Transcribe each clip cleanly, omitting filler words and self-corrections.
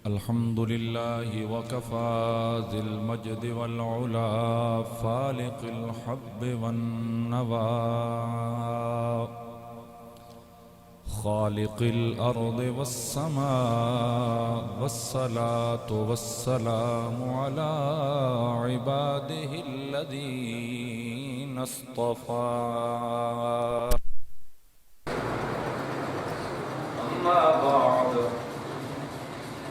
الحمد لله وكفى ذي المجد والعلا فالق الحب والنوى خالق الأرض والسماء والصلاة والسلام على عباده الذين اصطفى أما بعد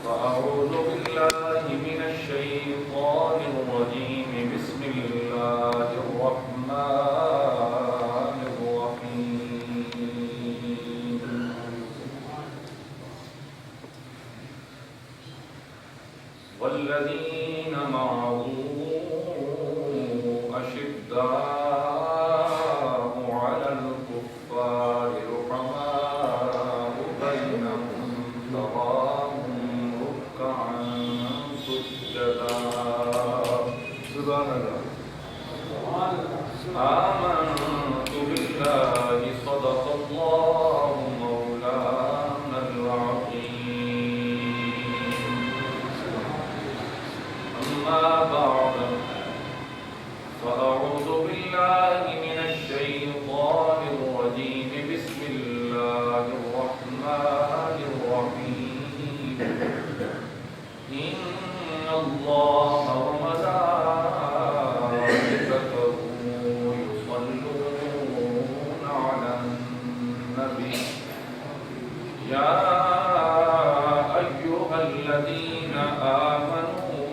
فأعوذ بالله من الشيطان الرجيم بسم الله الرحمن الرحيم والذين معه أشداء على الكفار رحماء بينهم تراهم ركعا سجدا سبحان الله آمنت بالله صدق الله مولانا العظيم أما بعد فأعوذ بالله من الشيطان الرجيم بسم الله الرحمن الرحيم إن الله وملائكته يصلون على النبي يا أيها الذين آمنوا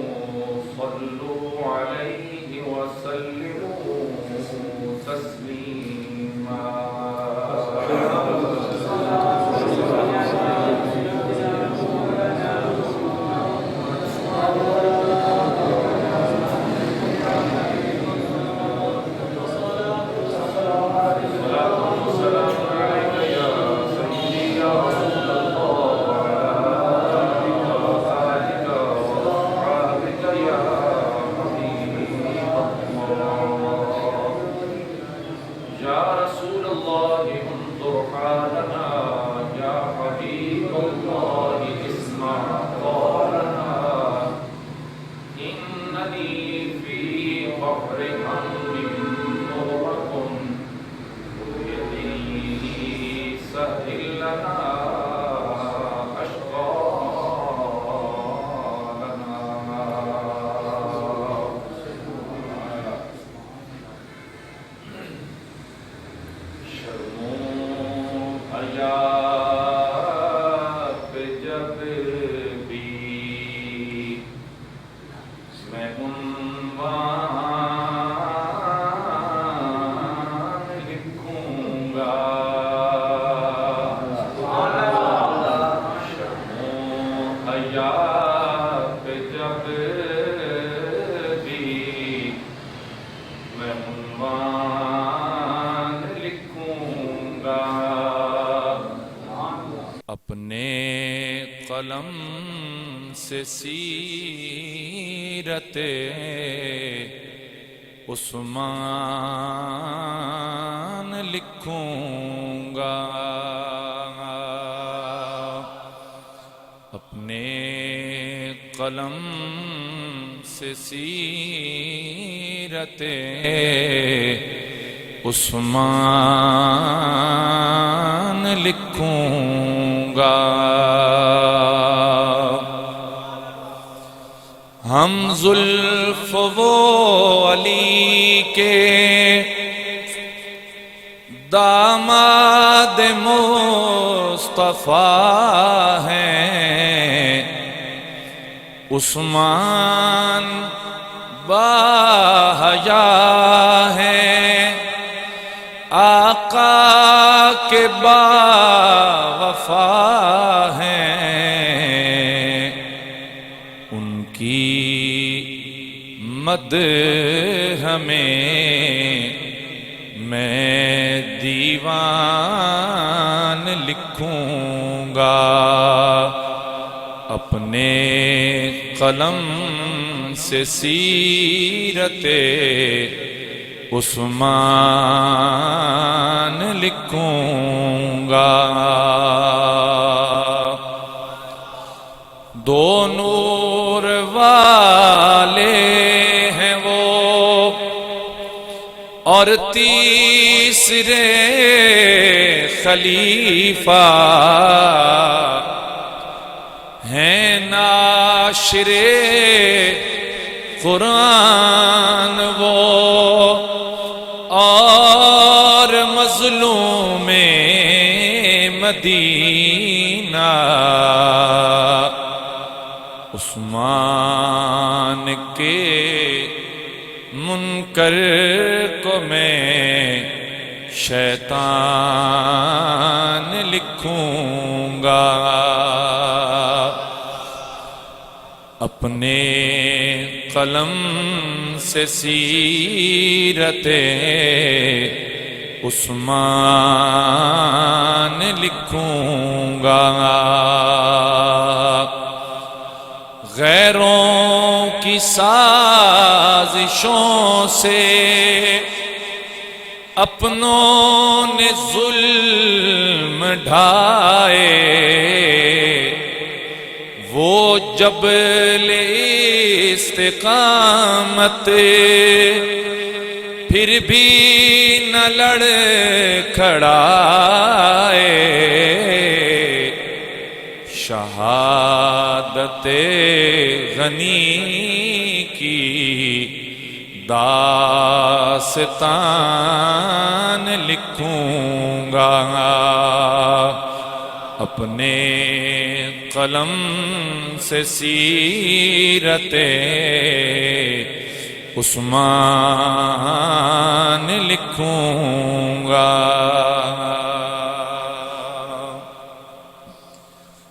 صلوا عليه وسلموا تسليما اپنے قلم سے سیرت عثمان لکھوں گا اپنے قلم سے سیرت عثمان لکھوں گا ہم زلف و علی کے داماد مصطفیٰ ہیں عثمان باحیا ہیں آقا کے باوفا ہیں ان کی مدح ہمیں میں دیوان لکھوں گا اپنے قلم سے سیرت عثمان لکھوں گا دو نور والے ہیں وہ اور تیسرے خلیفہ ہیں ناشر قرآن وہ اور مظلوم مدینہ عثمان کے منکر کو میں شیطان لکھوں گا اپنے قلم سے سیرت عثمان لکھوں گا غیروں کی سازشوں سے اپنوں نے ظلم ڈھائے وہ جبل استقامت پھر بھی نہ لڑ کھڑائے شہادت غنی کی داستان لکھوں گا اپنے قلم سے سیرت عثمان لکھوں گا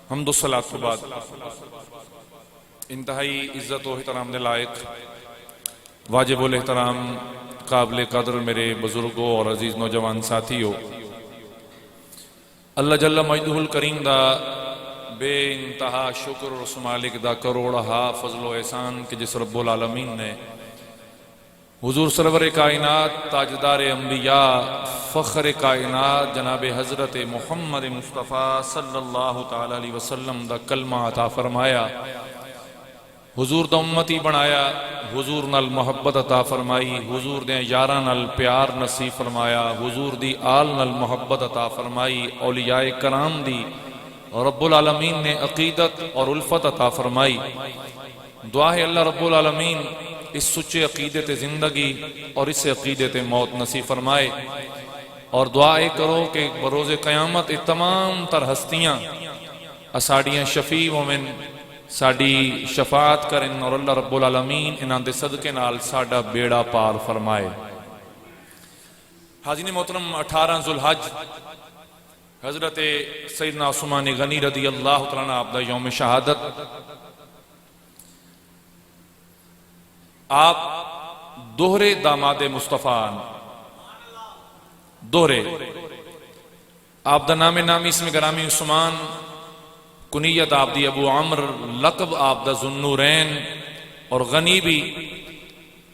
حمد و صلاۃ کے بعد انتہائی عزت و احترام کے لائق واجب الاحترام قابل قدر میرے بزرگوں اور عزیز نوجوان ساتھیوں اللہ جل مجدہ الکریم دا بے انتہا شکر اور اس مالک دا کروڑہا فضل و احسان کہ جس رب العالمین نے حضور سرور کائنات تاجدار انبیاء فخر کائنات جناب حضرت محمد مصطفیٰ صلی اللہ تعالی علیہ وسلم دا کلمہ عطا فرمایا حضور دا امتی بنایا حضور نال محبت عطا فرمائی حضور دے یاراں نال پیار نصیب فرمایا حضور دی آل نال محبت عطا فرمائی اولیاء کرام دی رب العالمین نے عقیدت اور الفت عطا فرمائی دعا ہے اللہ رب العالمین اس سچے عقیدت زندگی اور اس عقیدت موت نصیب فرمائے اور دعائے کرو کہ بروز قیامت تمام تر ہستیاں اساڑیاں شفیع مومن ساڑی شفاعت کرن اور اللہ رب العالمین انہاں دے صدقے نال ساڑا بیڑا پار فرمائے حاضرین محترم 18 ذوالحج حضرت سیدنا عثمان غنی رضی اللہ تعالیٰ عنہ آپ دا یوم شہادت آپ دوہرے داماد مصطفیٰ دوہرے آپ دا نام اس میں گرامی عثمان کنیت آپ دی ابو عمر لقب آپ دا ذوالنورین اور غنی بھی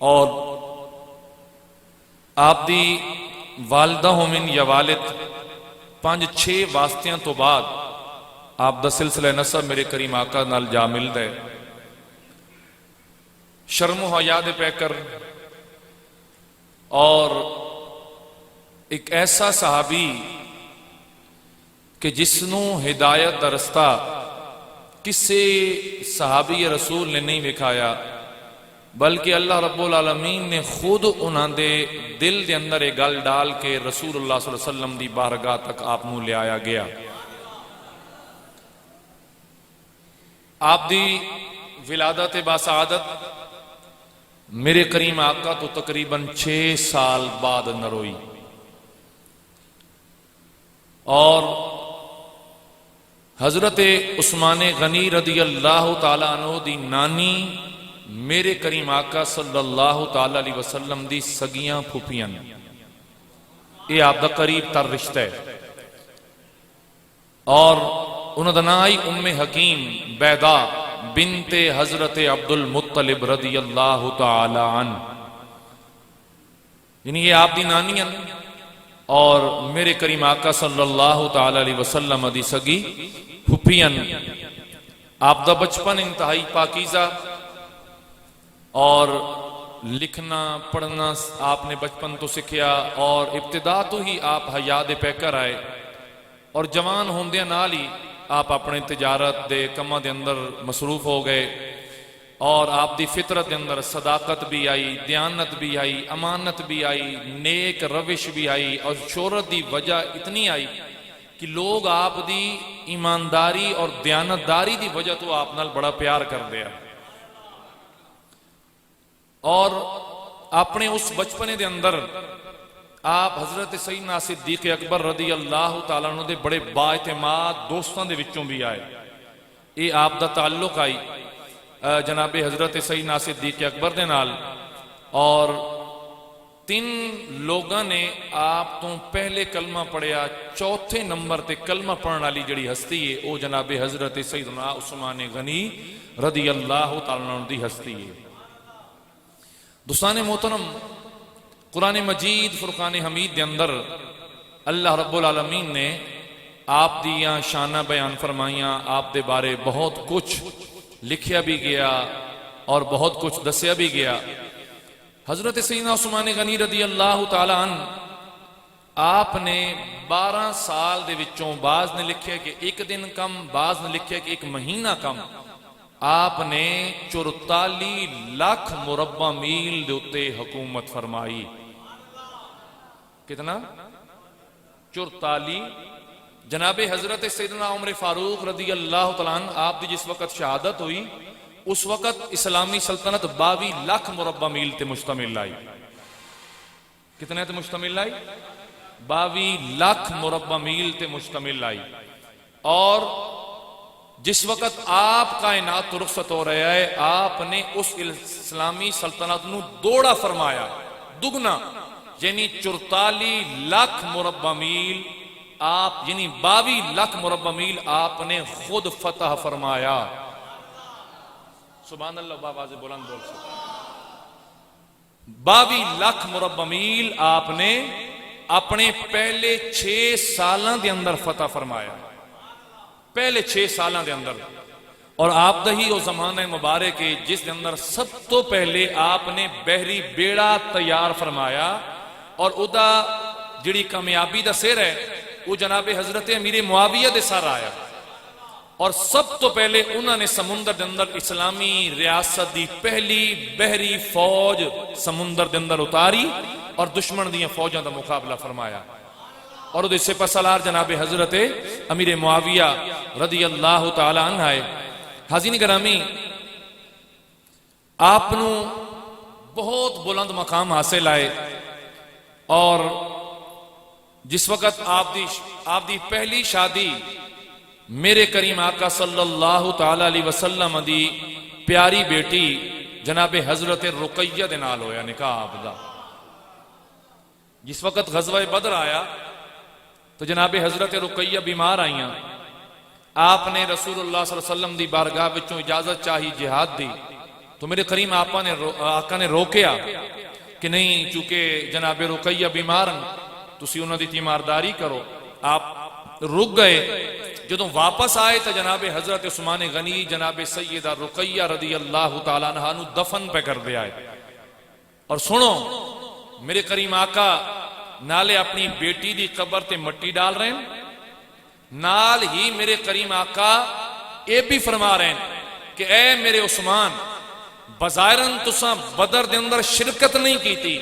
اور آپ دی والدہ ہومن یا والد 5-6 واسطیاں تو بعد آپ دا سلسلہ نسب میرے کریم آقا نال جا مل دے شرم و حیا دے پہ کر اور ایک ایسا صحابی کہ جسنوں ہدایت دا رستہ کسے صحابی رسول نے نہیں دکھایا بلکہ اللہ رب العالمین نے خود انہاں دے دل دے اندر ایک گل ڈال کے رسول اللہ صلی اللہ علیہ وسلم دی بارگاہ تک آپ نوں لے آیا گیا آپ دی ولادت باسعادت میرے کریم آقا تو تقریباً 6 سال بعد نہ روئی اور حضرت عثمان غنی رضی اللہ تعالیٰ عنہ دی نانی میرے کریم آقا صلی اللہ تعالیٰ علیہ وسلم دی سگیاں پھوپیاں یہ آپ دا قریب تر رشتہ ہے اور انہوں دا نائی ام حکیم بیدا بنت حضرت عبد المطلب رضی اللہ تعالیٰ عنہ یعنی یہ آپ دی نانیاں اور میرے کریم آقا صلی اللہ تعالیٰ علیہ وسلم دی سگی پھوپیاں آپ دا بچپن انتہائی پاکیزہ، اور لکھنا پڑھنا آپ نے بچپن تو سکھیا، اور ابتدا تو ہی آپ حیا دے پیکر آئے، اور جوان ہوندے نال ہی آپ اپنے تجارت دے کماں دے اندر مصروف ہو گئے، اور آپ دی فطرت دے اندر صداقت بھی آئی، دیانت بھی آئی، امانت بھی آئی، نیک روش بھی آئی، اور شہرت دی وجہ اتنی آئی کہ لوگ آپ دی ایمانداری اور دیانتداری دی وجہ تو آپ نال بڑا پیار کر دیا۔ اور اپنے اس بچپنے دے اندر آپ حضرت سیدنا صدیق اکبر رضی اللہ تعالیٰ عنہ دے بڑے با اعتماد دوستاں دے وچوں بھی آئے۔ یہ آپ دا تعلق آئی جناب حضرت سیدنا صدیق اکبر دے نال، اور 3 لوگاں نے آپ تو پہلے کلمہ پڑھیا، چوتھے نمبر تے کلمہ پڑھنے والی جڑی ہستی ہے وہ جناب حضرت سیدنا عثمان غنی رضی اللہ تعالیٰ عنہ دی ہستی ہے۔ دوستان محترم، قرآن مجید فرقان حمید دے اندر اللہ رب العالمین نے آپ دیاں شانہ بیان فرمائیاں، آپ دے بارے بہت کچھ لکھیا بھی گیا اور بہت کچھ دسیا بھی گیا۔ حضرت سیدنا عثمان غنی رضی اللہ تعالیٰ عنہ آپ نے 12 سال دے وچوں، بعض نے لکھیا کہ 1 دن کم، بعض نے لکھیا کہ 1 مہینہ کم، آپ نے 44 لاکھ مربع میل دے اتے حکومت فرمائی۔ کتنا؟ 44۔ جناب حضرت سیدنا عمر فاروق رضی اللہ تعالیٰ عنہ آپ دی جس وقت شہادت ہوئی اس وقت اسلامی سلطنت 22 لاکھ مربع میل تے مشتمل آئی۔ کتنے تے مشتمل آئی؟ 22 لاکھ مربع میل تے مشتمل آئی۔ اور جس وقت آپ کائنات تو رخصت ہو رہا ہے، آپ نے اس اسلامی سلطنت نو دوڑا فرمایا، دگنا، یعنی 44 لاکھ مربع میل آپ، یعنی 22 لاکھ مربع میل آپ نے خود فتح فرمایا۔ سبحان اللہ، بابا سے بلند بول سکتے۔ 22 لاکھ مربع میل آپ نے اپنے پہلے 6 سالاں دے اندر فتح فرمایا، پہلے 6 سالاں دے اندر۔ اور آپ دہی وہ زمانہ مبارک ہے جس دے اندر سب تو پہلے آپ نے بحری بیڑا تیار فرمایا، اور ادا جڑی کامیابی دا سر ہے وہ جناب حضرت امیر معاویہ دے سر آیا، اور سب تو پہلے انہوں نے سمندر دے اندر اسلامی ریاست دی پہلی بحری فوج سمندر دے اندر اتاری اور دشمن دیاں فوجاں دا مقابلہ فرمایا، اور اس سے پسالار جناب حضرت امیر معاویہ رضی اللہ تعالی عنہ آئے۔ حاضرین گرامی، آپ نو بہت بلند مقام حاصل آئے، اور جس وقت آپ دی پہلی شادی میرے کریم آقا صلی اللہ تعالی علیہ وسلم دی پیاری بیٹی جناب حضرت رقیہ دے نال ہویا، نکاح آپ دا۔ جس وقت غزوہ بدر آیا تو جناب حضرت رقیہ بیمار آئیاں، آپ نے رسول اللہ صلی اللہ علیہ وسلم دی بارگاہ وچوں اجازت چاہی، جہاد دی، تو میرے کریم آقا نے روکیا کہ نہیں، چونکہ جناب رقیہ بیمارن تسی انہوں دی تیمارداری کرو۔ آپ رک گئے، جدوں واپس آئے تو جناب حضرت عثمان غنی جناب سیدہ رقیہ رضی اللہ تعالیٰ عنہ نو دفن پہ کر دے آئے۔ اور سنو، میرے کریم آقا نالے اپنی بیٹی دی قبر تے مٹی ڈال رہے ہیں، نال ہی میرے کریم آقا اے بھی فرما رہے ہیں کہ اے میرے عثمان، بظاہراً تساں بدر دے اندر شرکت نہیں کی تھی،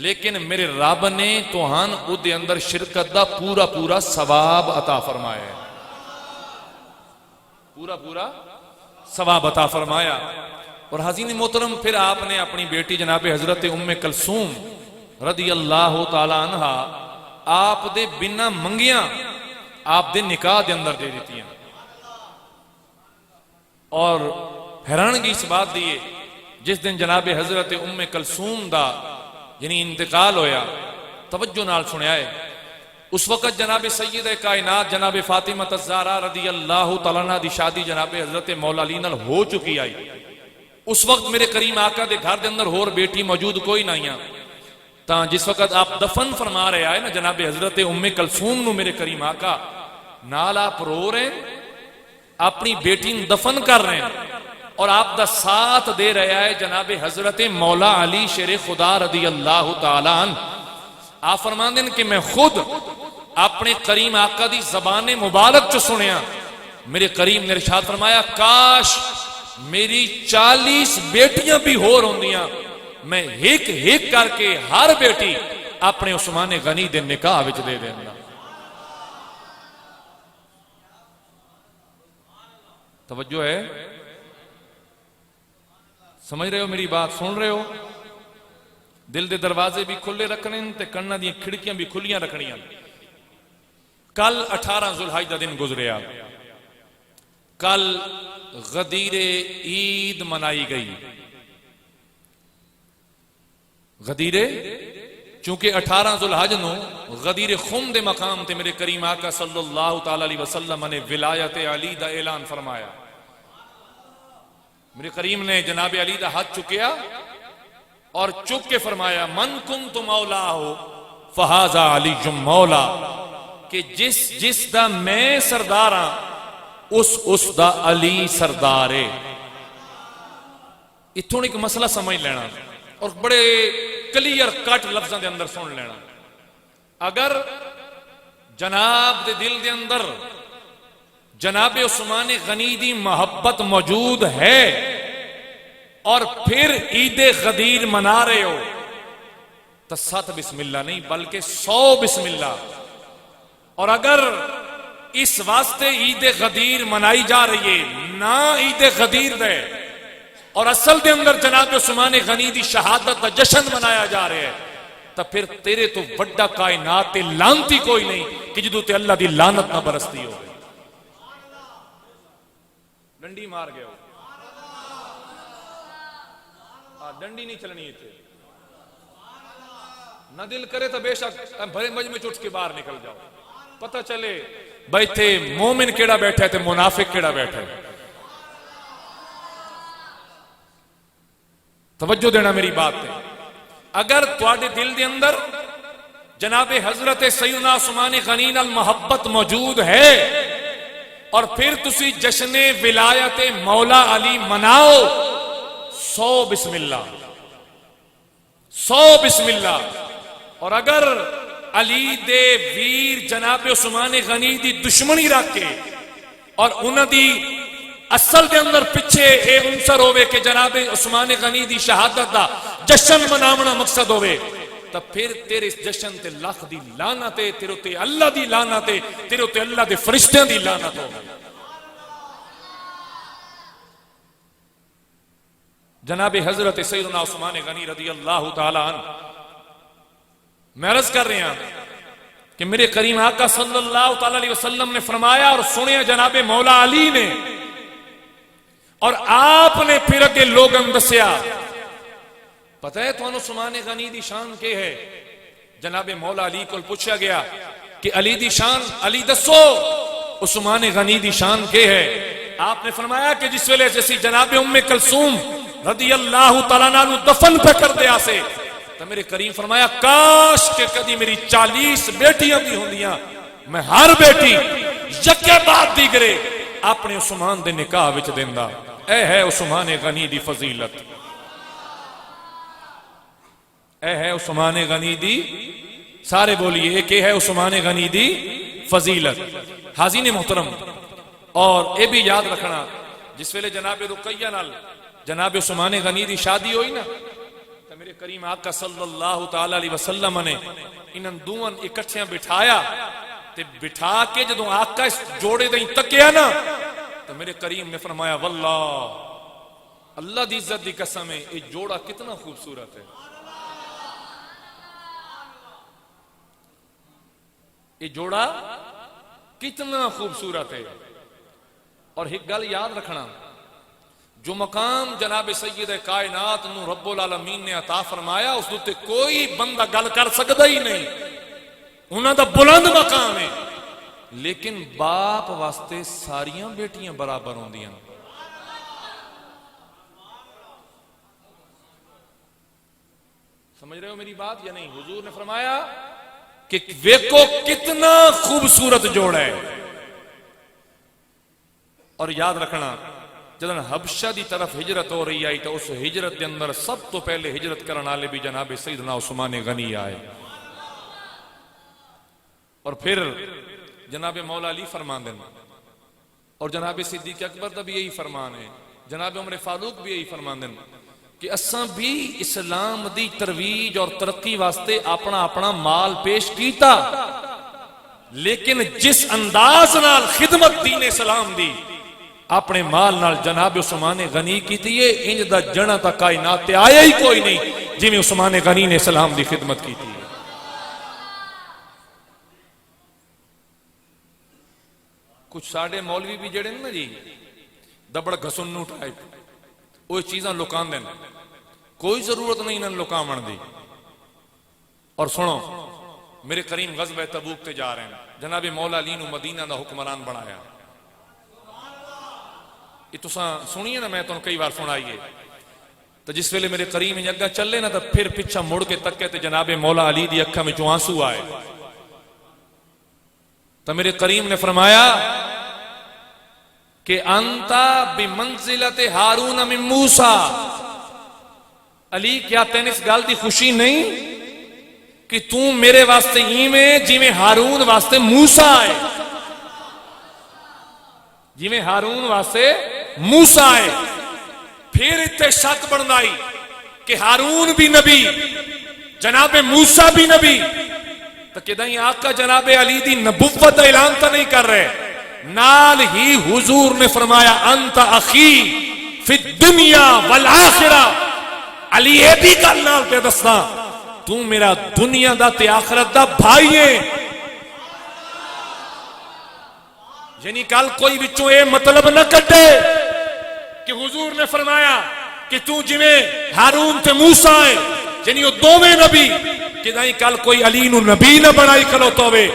لیکن میرے رب نے توہان او دے اندر شرکت دا پورا پورا ثواب عطا فرمایا ہے، پورا پورا ثواب عطا فرمایا۔ اور حضرت محترم، پھر آپ نے اپنی بیٹی جناب حضرت کلثوم رضی اللہ تعالی عنہ آپ دے بنا منگیاں آپ دے نکاح دے اندر دے دیتی ہیں۔ اور حیرانگی اس بات دیئے، جس دن جناب حضرت کلثوم دا یعنی انتقال ہویا، توجہ نال سنیا ہے، اس وقت جناب سید کائنات جناب فاطمہ الزہرا رضی اللہ تعالیٰ عنہ دی شادی جناب حضرت مولا علی نال ہو چکی آئی۔ اس وقت میرے کریم آقا دے گھر دے اندر اور بیٹی موجود کوئی نہیں آیا، تاں جس وقت آپ دفن فرما رہے آئے نا جناب حضرت کلثوم نو، میرے کریم آقا نال آپ رو رہے ہیں، اپنی بیٹی دفن کر رہے ہیں اور آپ دا ساتھ دے رہا ہے جناب حضرت مولا علی شیر خدا رضی اللہ تعالیٰ عنہ. آپ فرماندے کہ میں خود اپنے کریم آقا دی زبان مبارک چ سنیا. میرے کریم نے ارشاد فرمایا کاش میری 40 بیٹیاں بھی ہور ہوندیاں میں ہک ہک کر کے ہر بیٹی اپنے عثمان غنی دے نکاح وچ دے دینا. توجہ ہے؟ سمجھ رہے ہو میری بات؟ سن رہے ہو؟ دل دے دروازے بھی کھلے رکھنے تے کنا دی کھڑکیاں بھی کھلیاں رکھنیاں. کل 18 ذوالحج دا دن گزریا. کل غدیر عید منائی گئی. غدیر چونکہ 18 ذوالحج نو غدیر خم دے مقام تے میرے کریم آقا صلی اللہ تعالی علیہ وسلم نے ولایت علی دا اعلان فرمایا. میرے کریم نے جناب علی دا ہاتھ چکیا اور چک کے فرمایا من کنت مولا ہو فہذا علی مولا، کہ جس دا میں سردار ہاں اس دا علی سردار ہے. اتھوں ایک مسئلہ سمجھ لینا اور بڑے کلیئر کٹ لفظاں دے اندر سن لینا. اگر جناب دے دل دے اندر جناب عثمان غنی دی محبت موجود ہے اور پھر عید غدیر منا رہے ہو تو 7 بسم اللہ نہیں بلکہ 100 بسم اللہ. اور اگر اس واسطے عید غدیر منائی جا رہی ہے نہ عید غدیر دے اور اصل دے اندر جناب عثمان غنی دی شہادت دا جشن منایا جا رہا ہے تو پھر تیرے تو بڑا کائنات تے لانتی کوئی نہیں کہ جدو تے اللہ دی لانت نہ برستی ہو. ڈنڈی مار گیا ہو، ڈنڈی نہیں چلنی ہے. نہ دل کرے تو بے شک بھرے مجمع میں اٹھ کے باہر نکل جاؤ. پتہ چلے بھائی تھے مومن کیڑا بیٹھا ہے تے منافق کیڑا بیٹھا ہے. توجہ دینا میری بات ہے. اگر تواڈے دل دے اندر جناب حضرت سیدنا عثمان غنی نال محبت موجود ہے اور پھر تسی جشن ولایت مولا علی مناؤ 100 بسم اللہ 100 بسم اللہ. اور اگر علی دے ویر جناب عثمان غنی دی دشمنی رکھ کے اور انہاں دی اصل دے اندر پیچھے اے عنصر ہوئے کہ جناب عثمان غنی دی شہادت دا جشن مناونا مقصد ہوئے تو پھر تیرے اس جشن تے لاکھ دی لعنت ہے، تیرے تے اللہ دی لعنت ہے، تیرے تے اللہ دے فرشتیاں دی لعنت ہو. جناب حضرت سیدنا عثمان غنی رضی اللہ تعالی عنہ میں عرض کر رہے ہیں کہ میرے کریم آقا صلی اللہ تعالی علیہ وسلم نے فرمایا اور سنیا جناب مولا علی نے اور آپ نے پھر اگے لوگوں دسیا. پتہ ہے تو عثمان غنی دی شان کے ہے؟ جناب مولا علی کو پوچھا گیا کہ علی دی شان، علی دسو عثمان غنی دی شان کے ہے؟ آپ نے فرمایا کہ جس ویلے جیسی جناب ام کلثوم رضی اللہ تعالیٰ عنہ دفن پہ کر دیا سے تو میرے کریم فرمایا کاش کہ کدی میری 40 بیٹیاں بھی ہوندیاں میں ہر بیٹی یکے بعد دیگرے اپنے عثمان دے نکاح وچ دیندا. اے ہے عثمان غنی دی فضیلت، اے ہے عثمان غنی دی، سارے بولیے کہ ہے عثمان غنی دی فضیلت. حاضرین محترم اور اے بھی یاد رکھنا جس ویلے جناب رقیہ نال جناب عثمان غنی دی شادی ہوئی نا تو میرے کریم آقا صلی اللہ تعالی علیہ وسلم نے انہاں دوواں اکٹھیاں بٹھایا تے بٹھا کے جدوں آقا اس جوڑے دیں تکیا نا تو میرے کریم نے فرمایا واللہ اللہ دی عزت دی قسم ہے یہ جوڑا کتنا خوبصورت ہے، یہ جوڑا کتنا خوبصورت ہے. اور ایک گل یاد رکھنا جو مقام جناب سید کائنات نو رب العالمین نے عطا فرمایا اس تے کوئی بندہ گل کر سکتا ہی نہیں، انہاں دا بلند مقام ہے. لیکن باپ واسطے ساریاں بیٹیاں برابر ہوندیاں. سمجھ رہے ہو میری بات یا نہیں؟ حضور نے فرمایا کہ ویکو کتنا خوبصورت جوڑا ہے. اور یاد رکھنا جدن حبشہ دی طرف ہجرت ہو رہی آئی تو اس ہجرت دے اندر سب تو پہلے ہجرت کرنے والے بھی جناب سیدنا عثمان غنی آئے، اور پھر جناب مولا علی فرمان دیں، اور جناب صدیق اکبر دا بھی یہی فرمان ہے، جناب عمر فاروق بھی یہی فرمان دیں کہ اساں بھی اسلام دی ترویج اور ترقی واسطے اپنا اپنا مال پیش کیتا، لیکن جس انداز نال خدمت دین اسلام دی اپنے مال نال جناب عثمان غنی کی تھی، انج دا جنا تا کائنات تے آیا ہی کوئی نہیں جی میں عثمان غنی نے اسلام دی خدمت کی تھی۔ کچھ ساڑھے مولوی بھی جڑے نا جی دبڑ گھسنو ٹائپ وہ چیزاں لکان دیں، کوئی ضرورت نہیں انہوں لکامن دی۔ اور سنو میرے کریم غزوہ تبوک تے جا رہے ہیں، جناب مولا علی نو مدینہ دا حکمران بنایا، یہ تساں سنیے نا، میں تو کئی بار سنائیے، تو جس ویلے میرے کریم اگا چلے نا تو پھر پچھا مڑ کے تکے تے جناب مولا علی دی اکھا میں جو آنسو آئے، تو میرے کریم نے فرمایا کہ انتا بمنزلت ہارون من موسیٰ، علی کیا تین اس گل دی خوشی نہیں کہ تم میرے واسطے ہی میں جی میں ہارون واسطے موسیٰ آئے، جی میں ہارون واسطے موسیٰ آئے۔ پھر اتنے شک بڑھنائی کہ ہارون بھی نبی جناب موسیٰ بھی نبی، تو کدائیں آقا جناب علی دی نبوت اعلان تو نہیں کر رہے، نال ہی حضور نے فرمایا انت اخی فی الدنیا والآخرہ، علی اے بھی کل نال پہ دسنا تو میرا دنیا دا تے آخرت دا بھائی ہے، یعنی کل کوئی بچوں اے مطلب نہ کٹے کہ حضور نے فرمایا کہ تو جویں ہارون تے موسیٰ ہے یعنی وہ دوویں نبی، کہ نہیں کل کوئی علی نو نبی نہ بنائی کلو توے،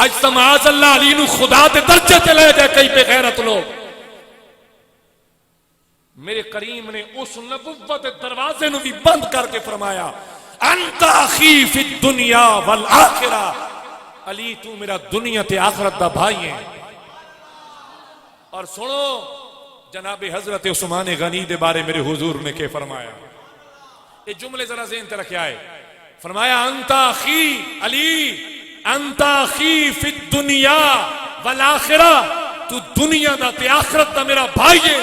آج سماز اللہ علی نو خدا تے درجے تے لے جائے کئی پہ غیرت لوگ۔ میرے کریم نے اس نبوت دروازے نو بھی بند کر کے فرمایا انت اخی فی الدنیا والآخرہ، علی تو میرا دنیا تے آخرت دا بھائی ہے۔ اور سنو جناب حضرت عثمان غنی دے بارے میرے حضور نے کہ فرمایا، یہ جملے ذرا ذہن تے رکھے آئے، فرمایا انت اخی علی انت اخی فی الدنیا والآخرہ، تو دنیا دا تے آخرت دا میرا بھائی ہے۔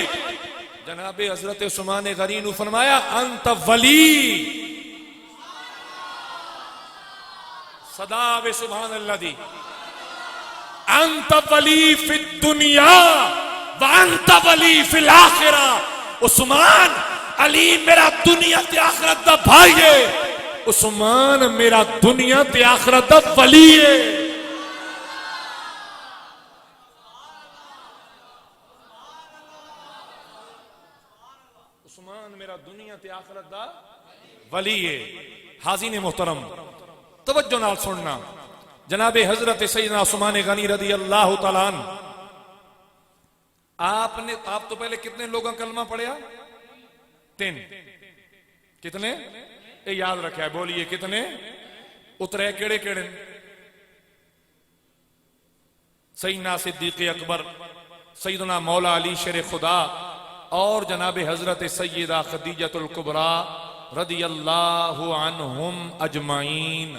جناب حضرت عثمان غنی نے فرمایا انت ولی، صدا بے سبحان اللہ دی، انت ولی فی الدنیا وانت ولی فی الاخرہ، عثمان علی میرا دنیا تے آخرت دا بھائی ہے، عثمان میرا دنیا تے آخرت دا ولی ہے۔ عثمان میرا دنیا تے آخرت دا ولی ہے۔ حاضرین محترم توجہ نال سننا، جناب حضرت سیدنا عثمان غنی رضی اللہ تعالیٰ عنہ، آپ تو پہلے کتنے لوگوں کلمہ پڑھیا؟ 3، کتنے؟ اے یاد رکھا ہے، بولیے کتنے؟ اترے کیڑے کیڑے؟ سیدنا صدیق اکبر، سیدنا مولا علی شیر خدا، اور جناب حضرت سیدہ خدیجہ الکبریٰ رضی اللہ عنہم اجمعین،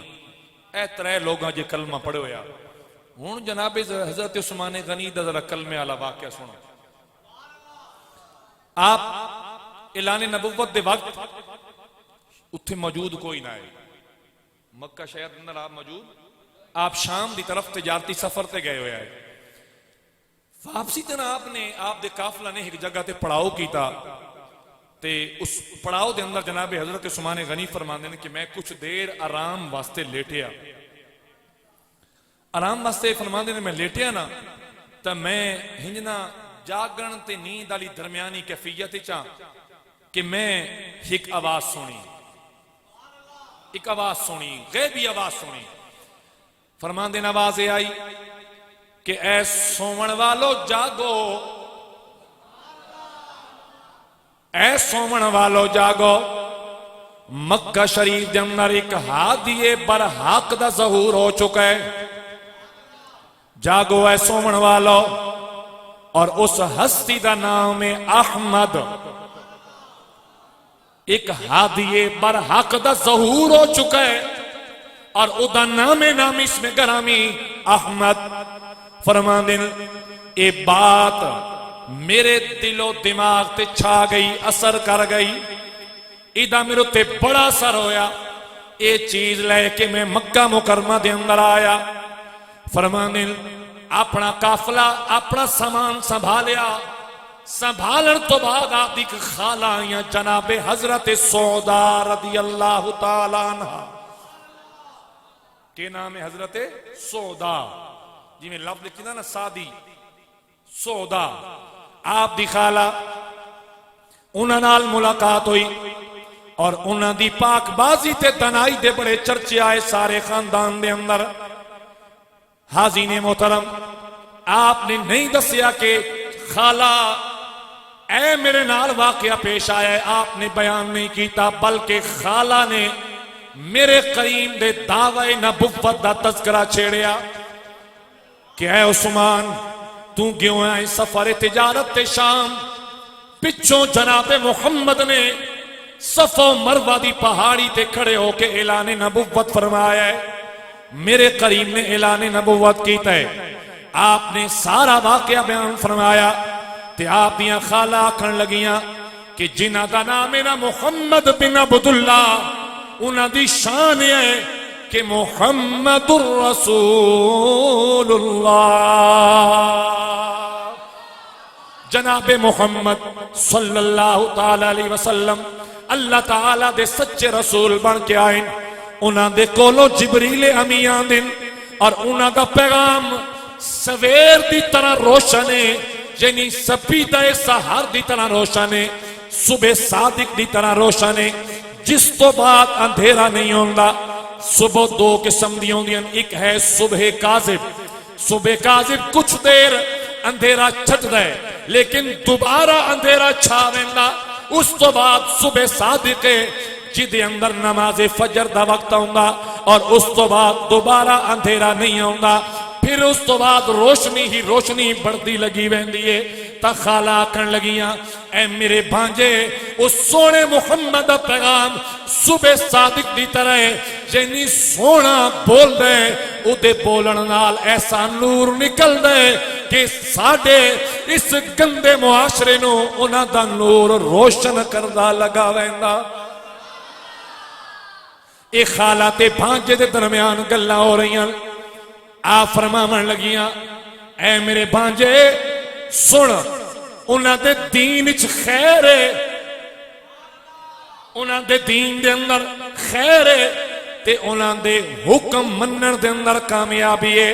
اے 3 لوگاں جے کلمہ پڑھے ہویا۔ ہون جناب حضرت عثمان غنی دا ذرا کلمے والا واقعہ سنو۔ آپ اعلان نبوت دے وقت اتھے موجود کوئی نہ ہے، مکہ شہر اندر آپ موجود، آپ شام دی طرف تجارتی سفر تے گئے ہوئے ہیں، واپسی تے آپ دے قافلہ نے ایک جگہ تے پڑاؤ کیتا، تے اس پڑاؤ دے اندر جناب حضرت عثمان غنی فرماندے نے کہ میں کچھ دیر آرام واسطے لیٹیا، آرام واسطے فرماندے نے میں لیٹیا نا تا میں ہنجنا جاگن تے نیند علی درمیانی کیفیت چاہ کہ میں ایک آواز سنی، غیبی آواز سنی، فرماندے نے آواز آئی کہ اے سومن والو جاگو، اے سومن والو جاگو، مکہ شریف دے اندر ایک ہادی برحق دا ظہور ہو چکا ہے، جاگو اے سومن والو، اور اس ہستی دا نام ہے احمد. ایک ہادی برحق دا ظہور ہو چکا ہے اور ادا نام اس میں گرامی احمد. فرمان دل اے بات میرے دل و دماغ تے چھا گئی، اثر کر گئی. ادا میرے تے بڑا اثر ہویا. اے چیز لے کے میں مکہ مکرمہ دے اندر آیا. فرمان دل اپنا قافلہ اپنا سامان سنبھالیا. سنبھالن تو بعد آپ دی خالہ آئیاں جناب حضرت سودا رضی اللہ تعالیٰ عنہ. کہ نام ہے حضرت سودا، جی میں لفظ لکھی نا سادی سودا. آپ دی خالہ انہاں نال ملاقات ہوئی اور انہاں دی پاک بازی تے دنائی دے بڑے چرچے آئے سارے خاندان دے اندر. حاضرین محترم، آپ نے نہیں دسیا کہ خالہ اے میرے نال واقعہ پیش آیا ہے، آپ نے بیان نہیں کیتا، بلکہ خالہ نے میرے قریم دے دعوی نبوت دا تذکرہ چھیڑیا کہ اے عثمان تو کیوں آئے سفر تجارت تے شام. پچھوں جناب محمد نے صفا و مروہ دی پہاڑی تے کھڑے ہو کے اعلان نبوت فرمایا ہے. میرے قریم نے اعلان نبوت کیتا ہے. آپ نے سارا واقعہ بیان فرمایا تے آپ دیاں خالہ آکھن لگیاں کہ جنہ دا نام نا محمد بن عبداللہ، انہاں دی شان ہے کہ محمد الرسول اللہ. جناب محمد صلی اللہ تعالی علیہ وسلم اللہ تعالیٰ دے سچے رسول بن کے آئیں. انہاں دے کولو جبریل امی آندن اور انہاں دا پیغام سویر دی طرح روشن ہے، یعنی سپیدہ سحر دی طرح روشن ہے، صبح صادق دی طرح روشن ہے، جس تو بعد اندھیرا نہیں ہوندا. صبح دو قسم دی ہوندیاں، ایک ہے صبح کاذب. صبح کاذب کچھ دیر اندھیرا چھٹ دے لیکن دوبارہ اندھیرا چھا ویندا. اس تو بعد صبح صادق ہے جدے اندر نماز فجر دا وقت ہوندا اور اس تو بعد دوبارہ اندھیرا نہیں ہوندا. پھر اس تو بعد روشنی ہی روشنی بڑھتی لگی ویندی ہے. تا خالہ آکھن لگیاں اے میرے بھانجے اس سونے محمد دا پیغام صبح صادق دی طرح ہے، یعنی سونا بول دے او دے بولن نال ایسا نور نکل دے کہ ساڑھے اس گندے معاشرے نو انہاں دا نور روشن کردہ لگا ویندا. ایک خالہ تے بھانجے دے درمیان گلہ ہو رہی ہیں. آپ فرماون لگیاں اے میرے بھانجے سن، انہاں دے دین اچ خیر ہے، انہاں دے دین دے اندر خیر ہے تے انہاں دے حکم منن دے اندر کامیابی ہے.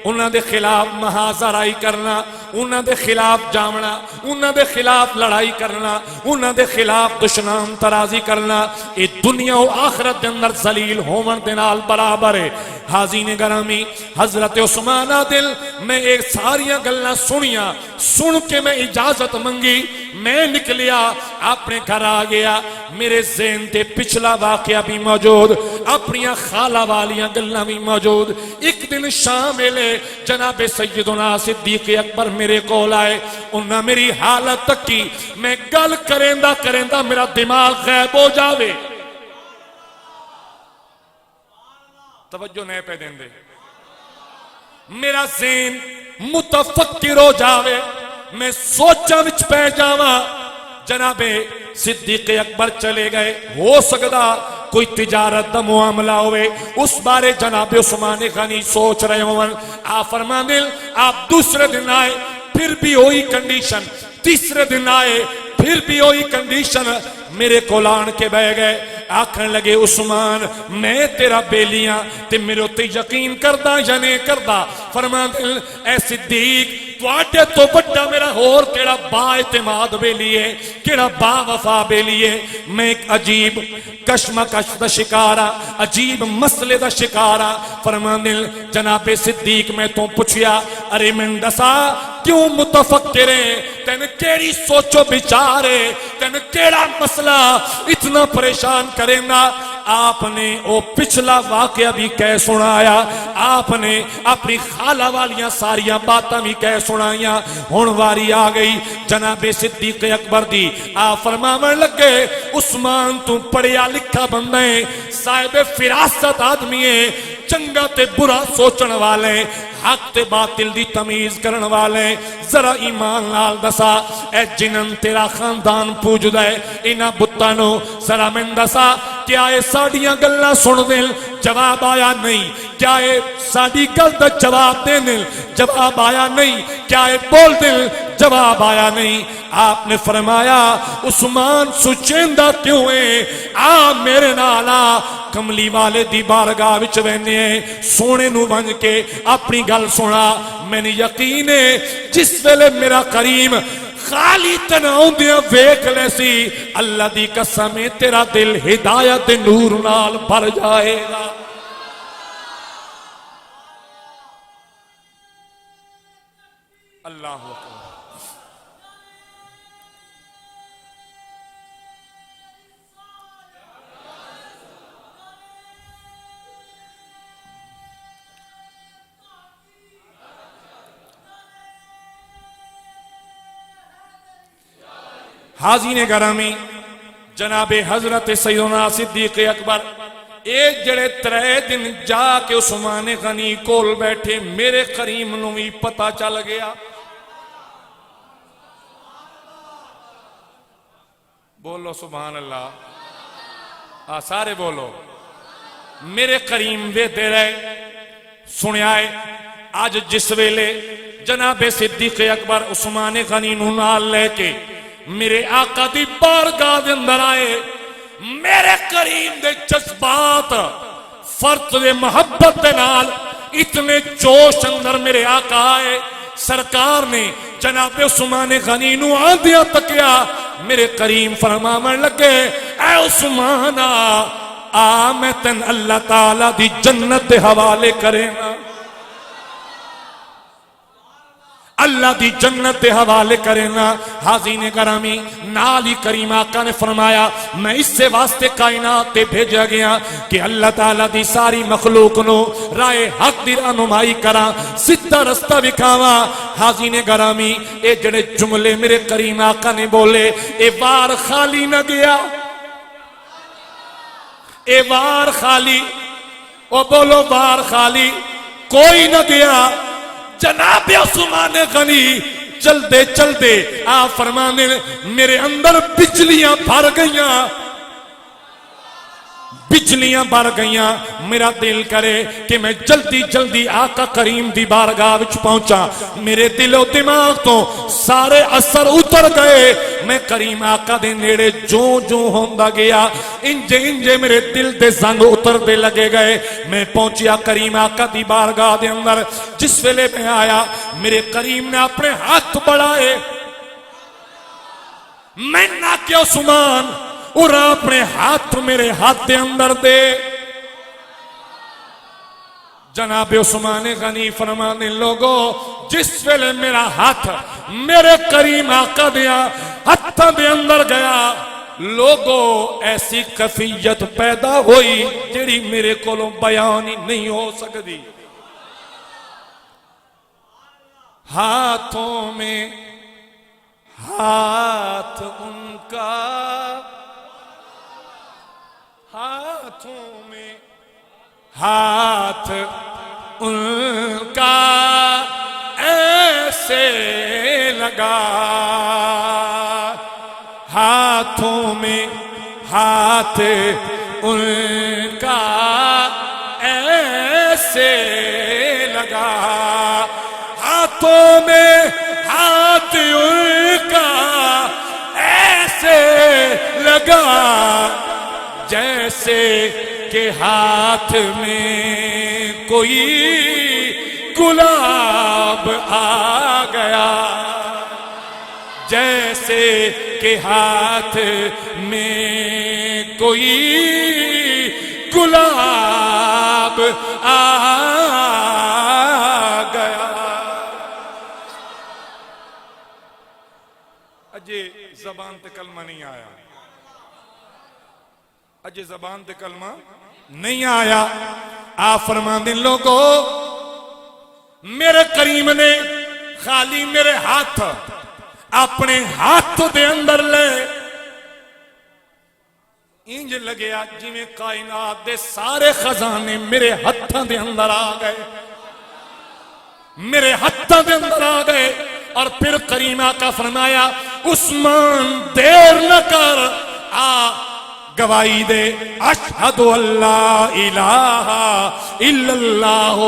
انہاں دے خلاف محاذرائی کرنا، انہاں دے خلاف جامنا، انہاں دے خلاف لڑائی کرنا، انہاں دے خلاف دشنام ترازی کرنا، یہ دنیا و آخرت دے اندر ذلیل ہومن دے نال برابر ہے. حاضرین گرامی، حضرت عثمان دل میں ایک ساریاں گلنا سنیا، سن کے میں اجازت منگی، میں نکلیا اپنے گھر آ گیا. میرے ذہن تے پچھلا واقعہ بھی موجود، اپنیاں خالہ والیاں گلنا بھی موجود. ایک دن شام لے جناب سیدنا صدیق اکبر میرے کول آئے. انہاں میری حالت تک کی، میں گل کریندہ میرا دماغ غائب ہو جاوے. توجہ نہیں پہ دیں دے، میرا ذہن متفکر ہو جاوے، میں سوچا وچ پہ جاواں. جناب صدیق اکبر چلے گئے، ہو سکتا کوئی تجارت دا معاملہ ہوئے، اس بارے جناب عثمان غنی سوچ رہے ہوں. آپ فرمان دل آپ دوسرے دن آئے، پھر بھی ہوئی کنڈیشن، تیسرے دن آئے پھر بھی ہوئی کنڈیشن. میرے کولان کے بہ گئے، آکھن لگے عثمان میں تیرا بیلیاں تے میرے تے یقین کردہ یا نہیں کردہ. فرمان دل اے صدیق تواڈے تو بڑا میرا ہور کیڑا با اعتماد بیلی ہے، کیڑا با وفا بیلی ہے. میں ایک عجیب کشمکش دا شکارا، عجیب مسئلے دا شکارا. فرمان دل جناب صدیق میں تو پوچھیا ارے من دسا کیوں متفکر ہے، تین کیڑی سوچو بچارے، تین کیڑا مسئلہ اتنا پریشان کریں گا. آپ نے وہ پچھلا واقعہ بھی کہہ سنایا، آپ نے اپنی خالہ والیاں ساریاں باتاں بھی کہہ سنائیاں۔ ہن واری آ گئی جناب صدیق اکبر دی۔ آپ فرماون لگے عثمان تو پڑھیا لکھا بندہ ہے، صاحب فراست آدمی ہے، چنگا تے برا سوچن والے، حق تے باطل دی تمیز کرن والے، ذرا ایمان نال دسا اے جنن تیرا خاندان پوجدا ہے انہاں بتاں نو ذرا میں دسا کیا اے ساڈیاں گلاں سن دل؟ جواب آیا نہیں۔ کیا اے ساڈی گل دا جواب دے دل؟ جواب آیا نہیں۔ کیا اے بول دل؟ جواب آیا نہیں۔ آپ نے فرمایا عثمان سچیندہ کیوں ہے؟ آ میرے نالا کملی والے دی بارگاہ وچ وینے سونے نو بن کے اپنی گل سنا۔ میں نے یقین ہے جس ویلے میرا کریم خالی تناؤں دیا ویکھ لے سی، اللہ دی قسم تیرا دل ہدایت نور نال بھر جائے گا۔ اللہ اکبر۔ حاضرین گرامی، جناب حضرت سیدنا صدیق اکبر ایک جڑے 3 دن جا کے عثمان غنی کول بیٹھے، میرے کریم نو بھی پتہ چل گیا۔ بولو سبحان اللہ، سارے بولو۔ میرے کریم ویدے رہے سنیا ہے آج جس ویلے جناب صدیق اکبر عثمان غنی نو نال لے کے میرے آقا دی بارگاہ دے اندر آئے، میرے کریم دے جذبات فرد دے محبت دے نال اتنے جوش اندر میرے آقا آئے، سرکار نے جناب عثمان غنی نو آندیاں تکیا، میرے کریم فرماون لگے اے عثمان آ میں تن اللہ تعالی دی جنت دے حوالے کرے نا، اللہ دی جنت دے حوالے کرنا۔ حاضرین گرامی، نالی کریم آقا نے فرمایا میں اس سے واسطے کائنات تے بھیجا گیا کہ اللہ تعالیٰ دی ساری مخلوق نو رائے حق دی رہنمائی کراں، سیدھا رستہ دکھاواں۔ حاضرین گرامی، اے جڑے جملے میرے کریم آقا نے بولے، اے وار خالی نہ گیا، اے وار خالی، او بولو وار خالی کوئی نہ گیا۔ جناب عثمان غنی چلتے چلتے آپ فرمانے میرے اندر بجلیاں بھر گئیاں، بجلیاں بھر گئیاں، میرا دل کرے کہ میں جلدی جلدی آقا کریم دی بارگاہ وچ پہنچا، میرے دل و دماغ تو سارے اثر اتر گئے، میں کریم آقا دے نیڑے جو جو ہوندا گیا انجے انجے میرے دل دے زنگ اتر دے لگے گئے۔ میں پہنچیا کریم آقا دی بارگاہ دے اندر، جس ویلے میں آیا میرے کریم نے اپنے ہاتھ بڑھائے، میں نہ کہ عثمان اور اپنے ہاتھ میرے ہاتھ دے اندر دے۔ جناب عثمان غنی فرمانے لوگو جس ویلے میرا ہاتھ میرے کریم آقا دیا ہاتھ دے اندر گیا، لوگو ایسی کیفیت پیدا ہوئی جڑی میرے کولوں بیان ہی نہیں ہو سکتی۔ ہاتھوں میں ہاتھ ان کا، ہاتھوں میں ہاتھ ان کا ایسے لگا، ہاتھوں میں ہاتھ ان کا ایسے لگا، ہاتھوں میں ہاتھ ان کا ایسے لگا جیسے کہ ہاتھ میں کوئی گلاب آ گیا، جیسے کہ ہاتھ میں کوئی گلاب آ گیا۔ اجے زبان تے کلمہ نہیں آیا، اجے زبان تے کلمہ نہیں آیا. آپ فرماندے لوگو میرے کریم نے خالی میرے ہاتھ اپنے ہاتھ دے اندر لے انج لگیا جی میں کائنات دے سارے خزانے میرے ہاتھاں دے اندر آ گئے, میرے ہاتھاں دے اندر آ گئے. اور پھر کریمہ کا فرمایا عثمان دیر نہ کر, آ گواہی دے اشہد اللہ الہ الا اللہ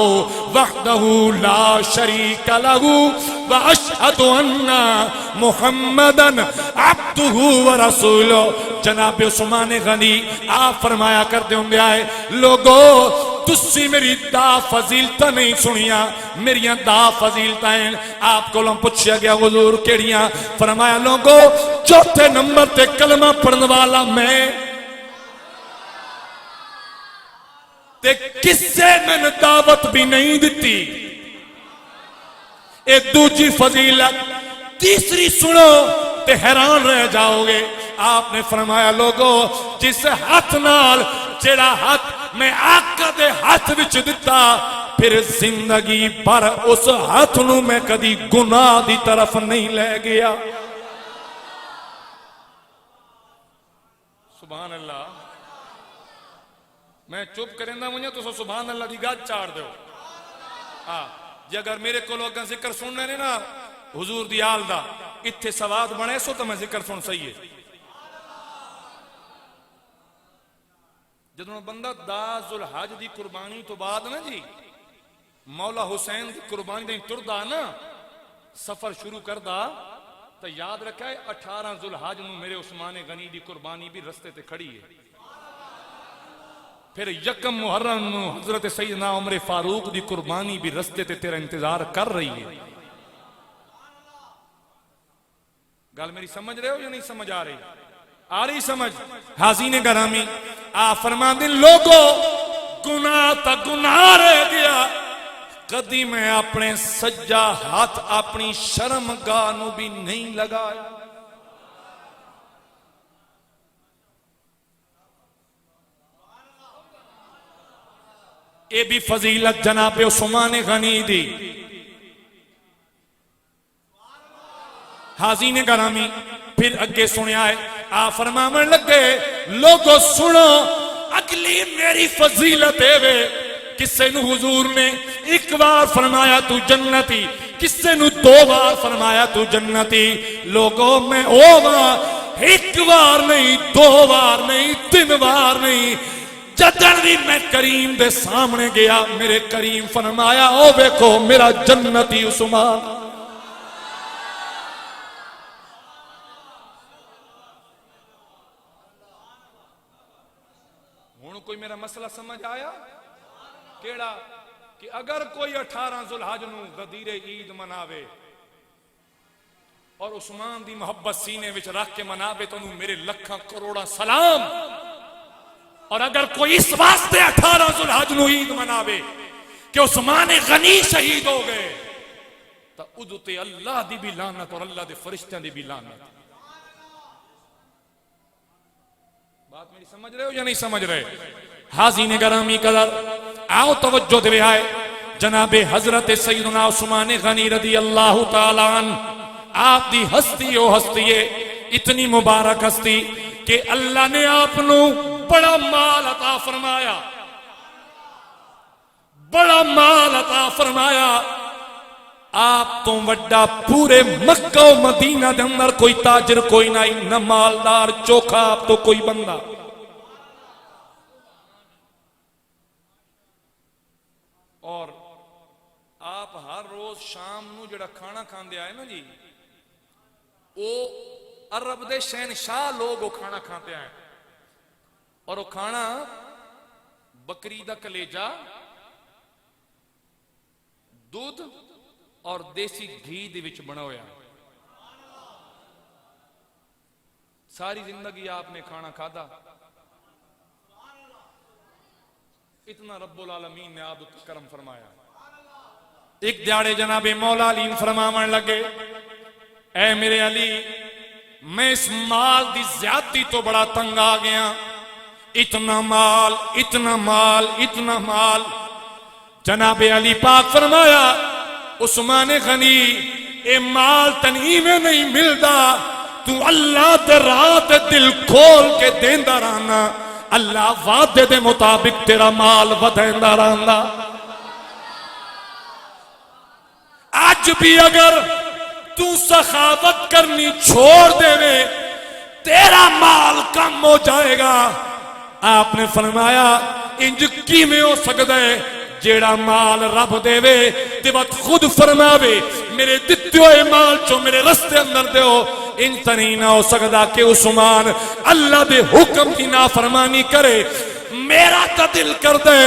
وحدہ لا شریک لہ واشہد ان محمدن عبدہ ورسولہ. جناب عثمان غنی آپ فرمایا کرتے ہوں گے آئے لوگو تسی میری دا فضیلتہ نہیں سنیا, میریاں دا فضیلتہ ہیں. آپ کو لوگ پوچھیا گیا حضور کیڑیاں, فرمایا لوگو چوتھے نمبر تے کلمہ پڑھن والا میں تے کس سے میں نے دعوت بھی نہیں دیتی. ایک دوسری فضیلت تیسری سنو تے حیران رہ جاؤ گے. آپ نے فرمایا لوگو جس ہاتھ نال جڑا ہاتھ میں آقا دے ہاتھ وچ دتا پھر زندگی پر اس ہاتھ نو میں کدی گناہ دی طرف نہیں لے گیا. سبحان اللہ. میں چپ کریں دا مجھے تو سبحان اللہ دی گاہ چاڑ دو. جی اگر میرے کو لوگاں ذکر سننے نے نا حضور دی آل دا اتھے سواد بنے سو تو میں ذکر سن سہی ہے. جدوں بندہ دا ذوالحج دی قربانی تو بعد نا جی مولا حسین دی قربانی دیں تردہ نا سفر شروع کردہ تو یاد رکھا ہے 18 ذوالحج نو میرے عثمان غنی دی قربانی بھی رستے تے کھڑی ہے. پھر یکم محرم نو حضرت سیدنا عمر فاروق دی قربانی بھی رستے تے تیرا انتظار کر رہی ہے. گل میری سمجھ رہے ہو یا نہیں سمجھ آ رہی؟ آ رہی سمجھ؟ حاضرین گرامی آپ فرمان دیں لوگو گناہ تا گناہ رہ گیا, کدی میں اپنے سجا ہاتھ اپنی شرم گاہ نو بھی نہیں لگایا. اے بھی فضیلت جناب عثمان غنی دی. حاضرین گرامی پھر اگے سنیا ہے آپ فرماون لگے لوگو سنو اگلی میری فضیلت ہے. کسے نو حضور نے ایک بار فرمایا تو جنتی, کسے نو 2 بار فرمایا تو جنتی. لوگوں میں ایک بار نہیں 2 بار نہیں 3 بار نہیں, جدن بھی میں کریم دے سامنے گیا میرے کریم فرمایا او بیکھو میرا جنتی عثمان. کوئی میرا مسئلہ سمجھ آیا کیڑا کہ اگر کوئی 18 ذوالحج نو غدیر عید مناوے اور عثمان دی محبت سینے وچ رکھ کے مناوے تو میرے لکھاں کروڑا سلام. اور اگر کوئی اس واسطے 18 ذوالحج نو عید مناوے کہ عثمان غنی شہید ہو گئے تو ادو تے اللہ دی بھی لعنت اور اللہ دے فرشتیاں دی بھی لعنت. بات میری سمجھ رہے ہو یا نہیں سمجھ رہے؟ حاضرین گرامی قدر آؤ توجہ دے آئے جناب حضرت سیدنا عثمان غنی رضی اللہ تعالیٰ عنہ. آپ دی ہستی او ہستی ہے اتنی مبارک ہستی کہ اللہ نے آپ نو بڑا مال عطا فرمایا, بڑا مال عطا فرمایا. آپ تو وڈا پورے مکہ و مدینہ دے اندر کوئی تاجر کوئی نہیں, نہ مالدار چوکھا آپ تو کوئی بندہ. اور آپ ہر روز شام نو جڑا کھانا کھاندے آئے نا جی او عرب دے شہنشاہ لوگ وہ کھانا کھاندے آئے, اور وہ کھانا بکری دا کلیجہ دودھ اور دیسی گھی دے وچ بنا ہویا. ساری زندگی آپ نے کھانا کھادا, اتنا رب العالمین نے آپ کو کرم فرمایا. ایک دیاڑے جناب مولا علی فرماون لگے اے میرے علی میں اس مال دی زیادتی تو بڑا تنگ آ گیا, اتنا مال اتنا مال اتنا مال. جناب علی پاک فرمایا عثمان غنی اے مال تنہی میں نہیں ملدا، تو اللہ دے راہ تے دل کھول کے دیندا رہنا، اللہ وعدے دے مطابق تیرا مال ودیندا رہنا. آج بھی اگر تو سخاوت کرنی چھوڑ دے وے تیرا مال کم ہو جائے گا. آپ نے فرمایا انج کیویں ہو سکدا ہے جیڑا مال رب دے وے تے وقت خود فرماوے میرے دتے ہوئے مال چو میرے رستے اندر دیو. ان تنی نہ ہو سکدا کہ عثمان اللہ دے حکم کی نافرمانی کرے. میرا تا دل کر دے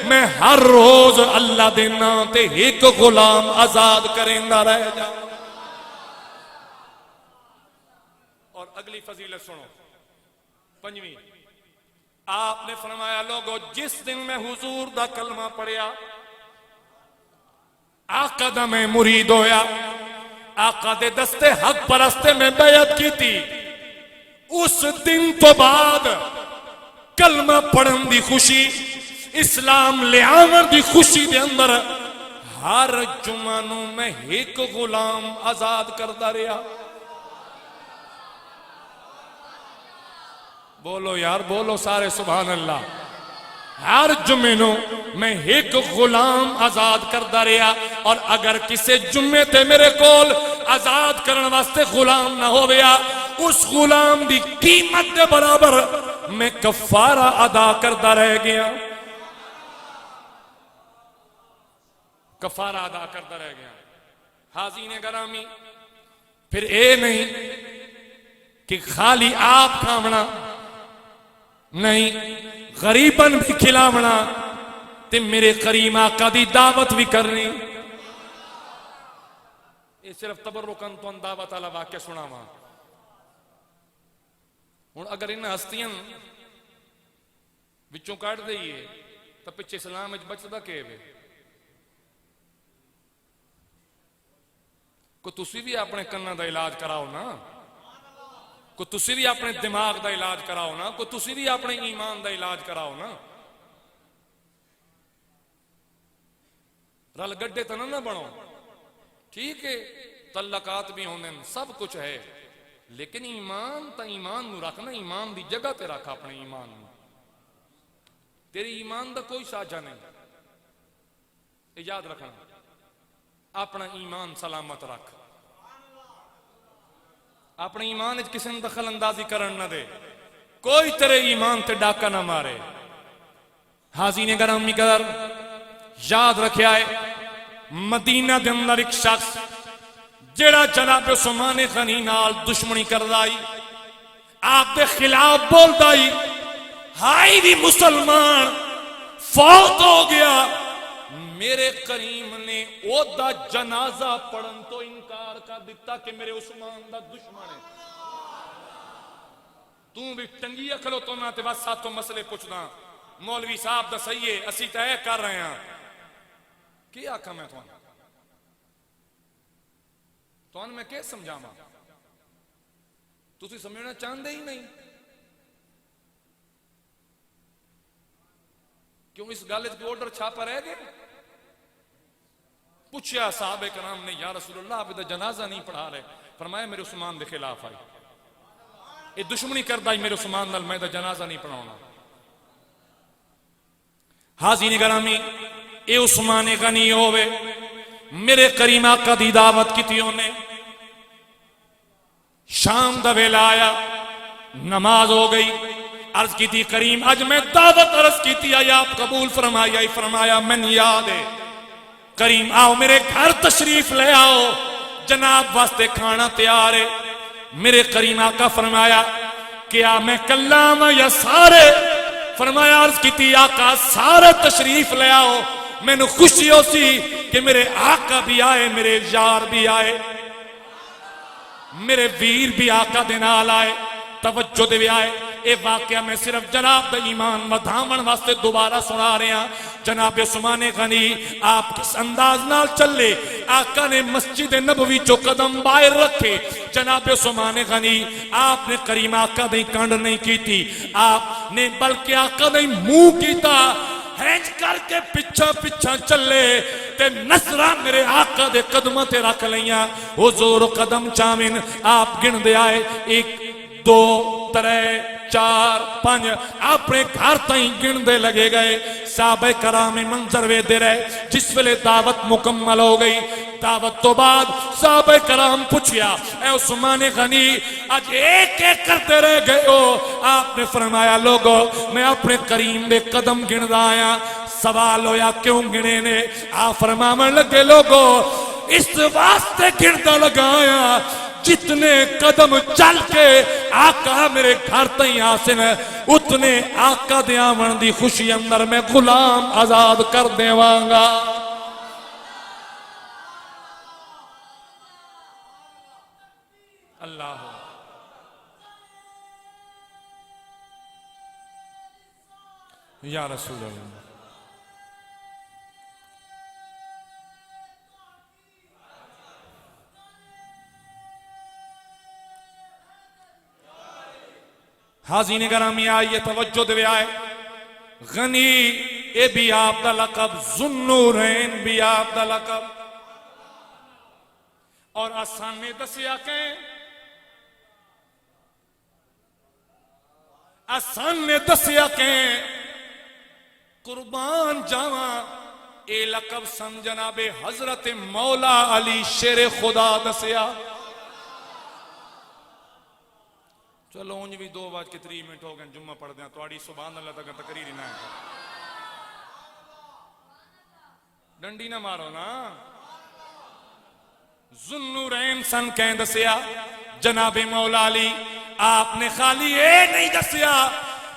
میں ہر روز اللہ دے نام تے ایک غلام آزاد کریندا رہ جا. اور اگلی فضیلت سنو پنجویں. آپ نے فرمایا لوگو جس دن میں حضور دا کلمہ پڑھیا آقا دا میں مرید ہویا، آقا دے دستے حق پرستے میں بیعت کی تھی، اس دن تو بعد کلمہ پڑھن دی خوشی اسلام لے آور دی خوشی دے اندر ہر جمعہ نو میں ایک غلام آزاد کردا رہیا. بولو یار بولو سارے سبحان اللہ. ہر جمعے نو میں ایک غلام آزاد کردا رہیا. اور اگر کسی جمعے تے میرے کول آزاد کرن واسطے غلام نہ ہویا اس غلام دی قیمت دے برابر میں کفارہ ادا کردا رہ گیا. کفارہ ادا کردا رہ گیا. حاضرین گرامی پھر اے نہیں کہ خالی آپ کھاونا نہیں، غریباً بھی کھلاونا تے میرے کریم آقا دی دعوت بھی کرنی. یہ صرف تبرکاً تو دعوت والا واقعہ سناواں. ہن اگر ان ہستیاں وچوں کٹ دئیے تو پچھے اسلام وچ بچدا کہ وے؟ کو تسی بھی اپنے کناں دا علاج کراؤ نا، کو تسی بھی اپنے دماغ دا علاج کراؤ نا، کو تسی بھی اپنے ایمان دا علاج کراؤ نا. رل گڈے تو نہ بنو. ٹھیک ہے تعلقات بھی ہونے سب کچھ ہے لیکن ایمان تا ایمان نو رکھنا، ایمان دی جگہ تے رکھ اپنے ایمان نو. تیری ایمان دا کوئی ساجہ نہیں. یاد رکھنا اپنا ایمان سلامت رکھ، اپنے ایمان اچ کسی نے دخل اندازی کرن نہ دے، کوئی تیرے ایمان تے ڈاکہ نہ مارے. حاضرین گرامی قدر یاد رکھیا ہے مدینہ دے اندر ایک شخص جڑا جناب عثمان غنی نال دشمنی کردائی، آپ دے خلاف بولدائی، ہائی بھی مسلمان فوت ہو گیا. میرے کریم نے او دا جنازہ پڑھن تو انکار کر دیتا کہ میرے عثمان دا دشمن ہے. تو بھی ٹنگی اکھلو تو نہ تے بس ساتھوں مسئلے پوچھنا مولوی صاحب دا صحیح ہے اسی طے کر رہے ہیں. کی آکھا میں تو میں کیا سمجھاما؟ تسی سمجھنا چاہندے ہی نہیں. کیوں اس گالت کے آرڈر چھاپا رہ گئے؟ پوچھیا صحابہ کرام نے یا رسول اللہ آپ ادھر جنازہ نہیں پڑھا رہے. فرمایا میرے عثمان دے خلاف آئی، یہ دشمنی کردہ ہی میرے عثمان نال میں ادھر جنازہ نہیں پڑھاؤنا. حاضرین گرامی اے عثمان غنی ہوئے میرے کریم آقا دی دعوت کی تھیوں نے. شام دا ویلا آیا، نماز ہو گئی. عرض کی تھی کریم آج میں دعوت عرض کی تھی آیا آپ قبول فرمایا. فرمایا من یاد ہے کریم آؤ میرے گھر تشریف لے آؤ، جناب واسطے کھانا تیار ہے. میرے کریم آقا فرمایا کیا میں کلام یا سارے؟ فرمایا عرض کی تھی آقا سارے تشریف لے آؤ. میں نے خوشی ہو سی کہ میرے آقا بھی آئے، میرے یار بھی آئے، میرے ویر بھی آقا دے نال آئے، توجہ دے بھی آئے. اے واقعہ میں صرف جناب دا ایمان ودھاون واسطے دوبارہ سنا رہے ہیں. جناب عثمان غنی آپ کس انداز نال چلے، آقا نے مسجد نبوی چو قدم باہر رکھے، جناب عثمان غنی آپ نے کریم آقا دیں کنڈ نہیں کی تھی، آپ نے بلکہ آقا دیں منہ کیتا، ہینچ کر کے پچھا پچھا چلے تے نصرہ میرے آقا دے قدمہ تے رکھ لیاں، حضور قدم چامن آپ گن دے آئے، 1 2 3 4 5 اپنے گھر تائیں گن دے لگے گئے، صحابہ کرام منظر وے دے رہے، جس ویلے دعوت مکمل ہو گئی، دعوت تو بعد صحابہ کرام پوچھیا اے عثمان غنی آج ایک ایک کرتے رہ گئے ہو؟ آپ نے فرمایا لوگو میں اپنے کریم دے قدم گن رہا آیا، سوال ہویا کیوں گنے نے؟ آپ فرمانے لگے لوگو اس واسطے گنتا لگایا جتنے قدم چل کے آقا میرے گھر تائیں آسن اتنے آقا دے آمن دی خوشی اندر میں غلام آزاد کر دیوانگا۔ اللہ یا رسول اللہ حاضرین گرامی آئیے توجہ دے آئے، غنی اے بھی آپ دا لقب، ذوالنورین بھی آپ دا لقب، اور آسان نے دسیا کہیں آسان نے دسیا کہیں قربان جاواں اے لقب سن جناب حضرت مولا علی شیر خدا دسیا۔ چلو انج بھی 2:30 ہو گئے، جمعہ پڑھ دیں توڑی سبحان اللہ تک تقریر نہ ہے، ڈنڈی نہ مارو نا۔ ذوالنورین سن کہیں دسیا جناب مولا علی، آپ نے خالی اے نہیں دسیا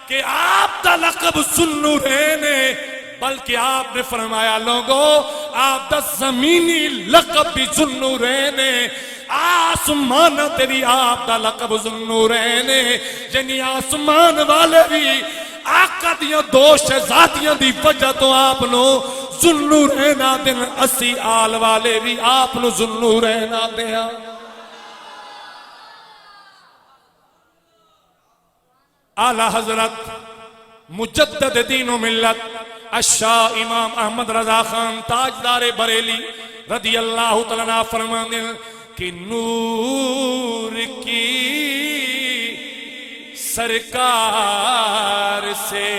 کہ آپ دا لقب ذوالنورین ہے، بلکہ آپ نے فرمایا لوگو آپ دا زمینی لقب بھی ذوالنورین ہے، آسمان تے بھی آپ دا لقب ذوالنورین ہے، یعنی آسمان والے بھی آقا دیاں 2 شہزادیاں دی وجہ تو آپ نو ذوالنورین آدن، 80 آل والے بھی آپ نو ذوالنورین آدیا۔ اعلی حضرت مجدد دین و ملت الشاہ امام احمد رضا خان تاجدار بریلی رضی اللہ تعالیٰ عنہ فرمانے کہ نور کی سرکار سے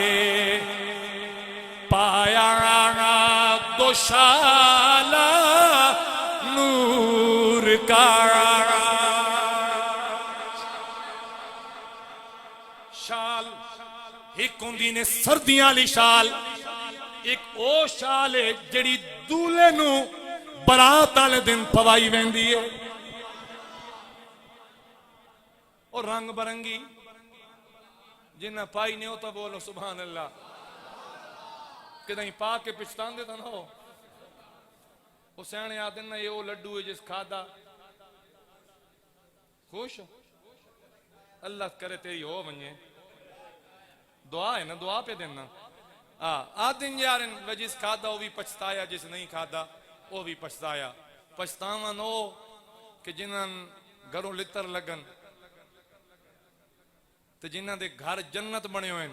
پایا دوشالہ نور کا، شال ایک ہوندی نے سردیاں لی شال، ایک او شال ہے جڑی دولے نو برات والے دن پوائی ویندی ہے، اور رنگ برنگی جنہ پائی نہیں ہوتا بولو سبحان اللہ، کہ نہیں پا کے پچھتان دیتا نہ ہو، حسین آدن یہ وہ لڈو ہے جس کھادا خوش اللہ کرے تیری ہو بنجے، دعا ہے نا، دعا پہ دینا آدن یارن جس کھادا وہ بھی پچھتایا، جس نہیں کھادا وہ بھی پچھتایا، پچھتاواں نو کہ جنہاں گھروں لتر لگن تو جنہاں دے گھر جنت بنے ہوئے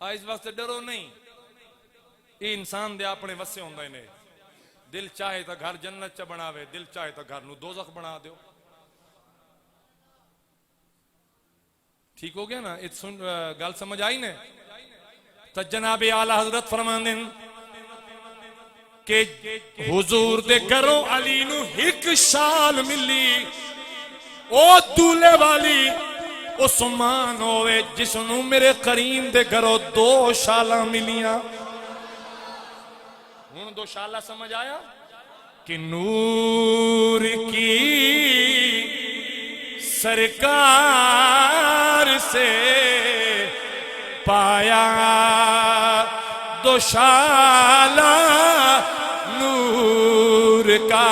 اس واسطے ڈرو نہیں، یہ انسان دے اپنے وسے ہوندہ انہیں، دل چاہے تا گھر جنت چا بناوے، دل چاہے تا گھر نو دوزخ بنا دیو، ٹھیک ہو گیا نا؟ گل سمجھ آئی نے؟ تا جناب اعلی حضرت فرماندن کہ حضور دے گھروں علی نو ایک شال ملی، او دولے والی عثمان ہوئے جس نو میرے کریم دے گھروں 2 شالاں ملیاں۔ ہن 2 شالاں سمجھ آیا کہ نور کی سرکار سے پایا 2 شالہ نور کا،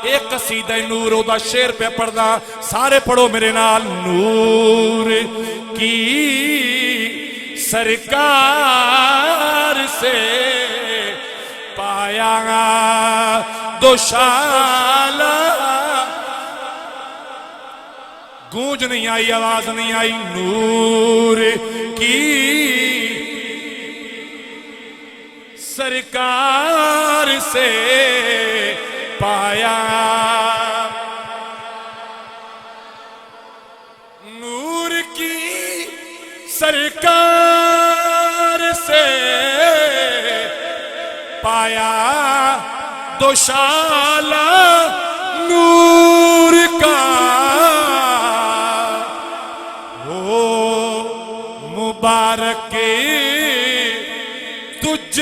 ایک قصیدہ نور دا شعر پہ پڑھنا، سارے پڑھو میرے نال۔ نور کی سرکار سے پایا دوشالہ. گونج نہیں آئی، آواز نہیں آئی. نور کی سرکار سے پایا، نور کی سرکار سے پایا دوشالہ نور کا. ہو مبارک تجھ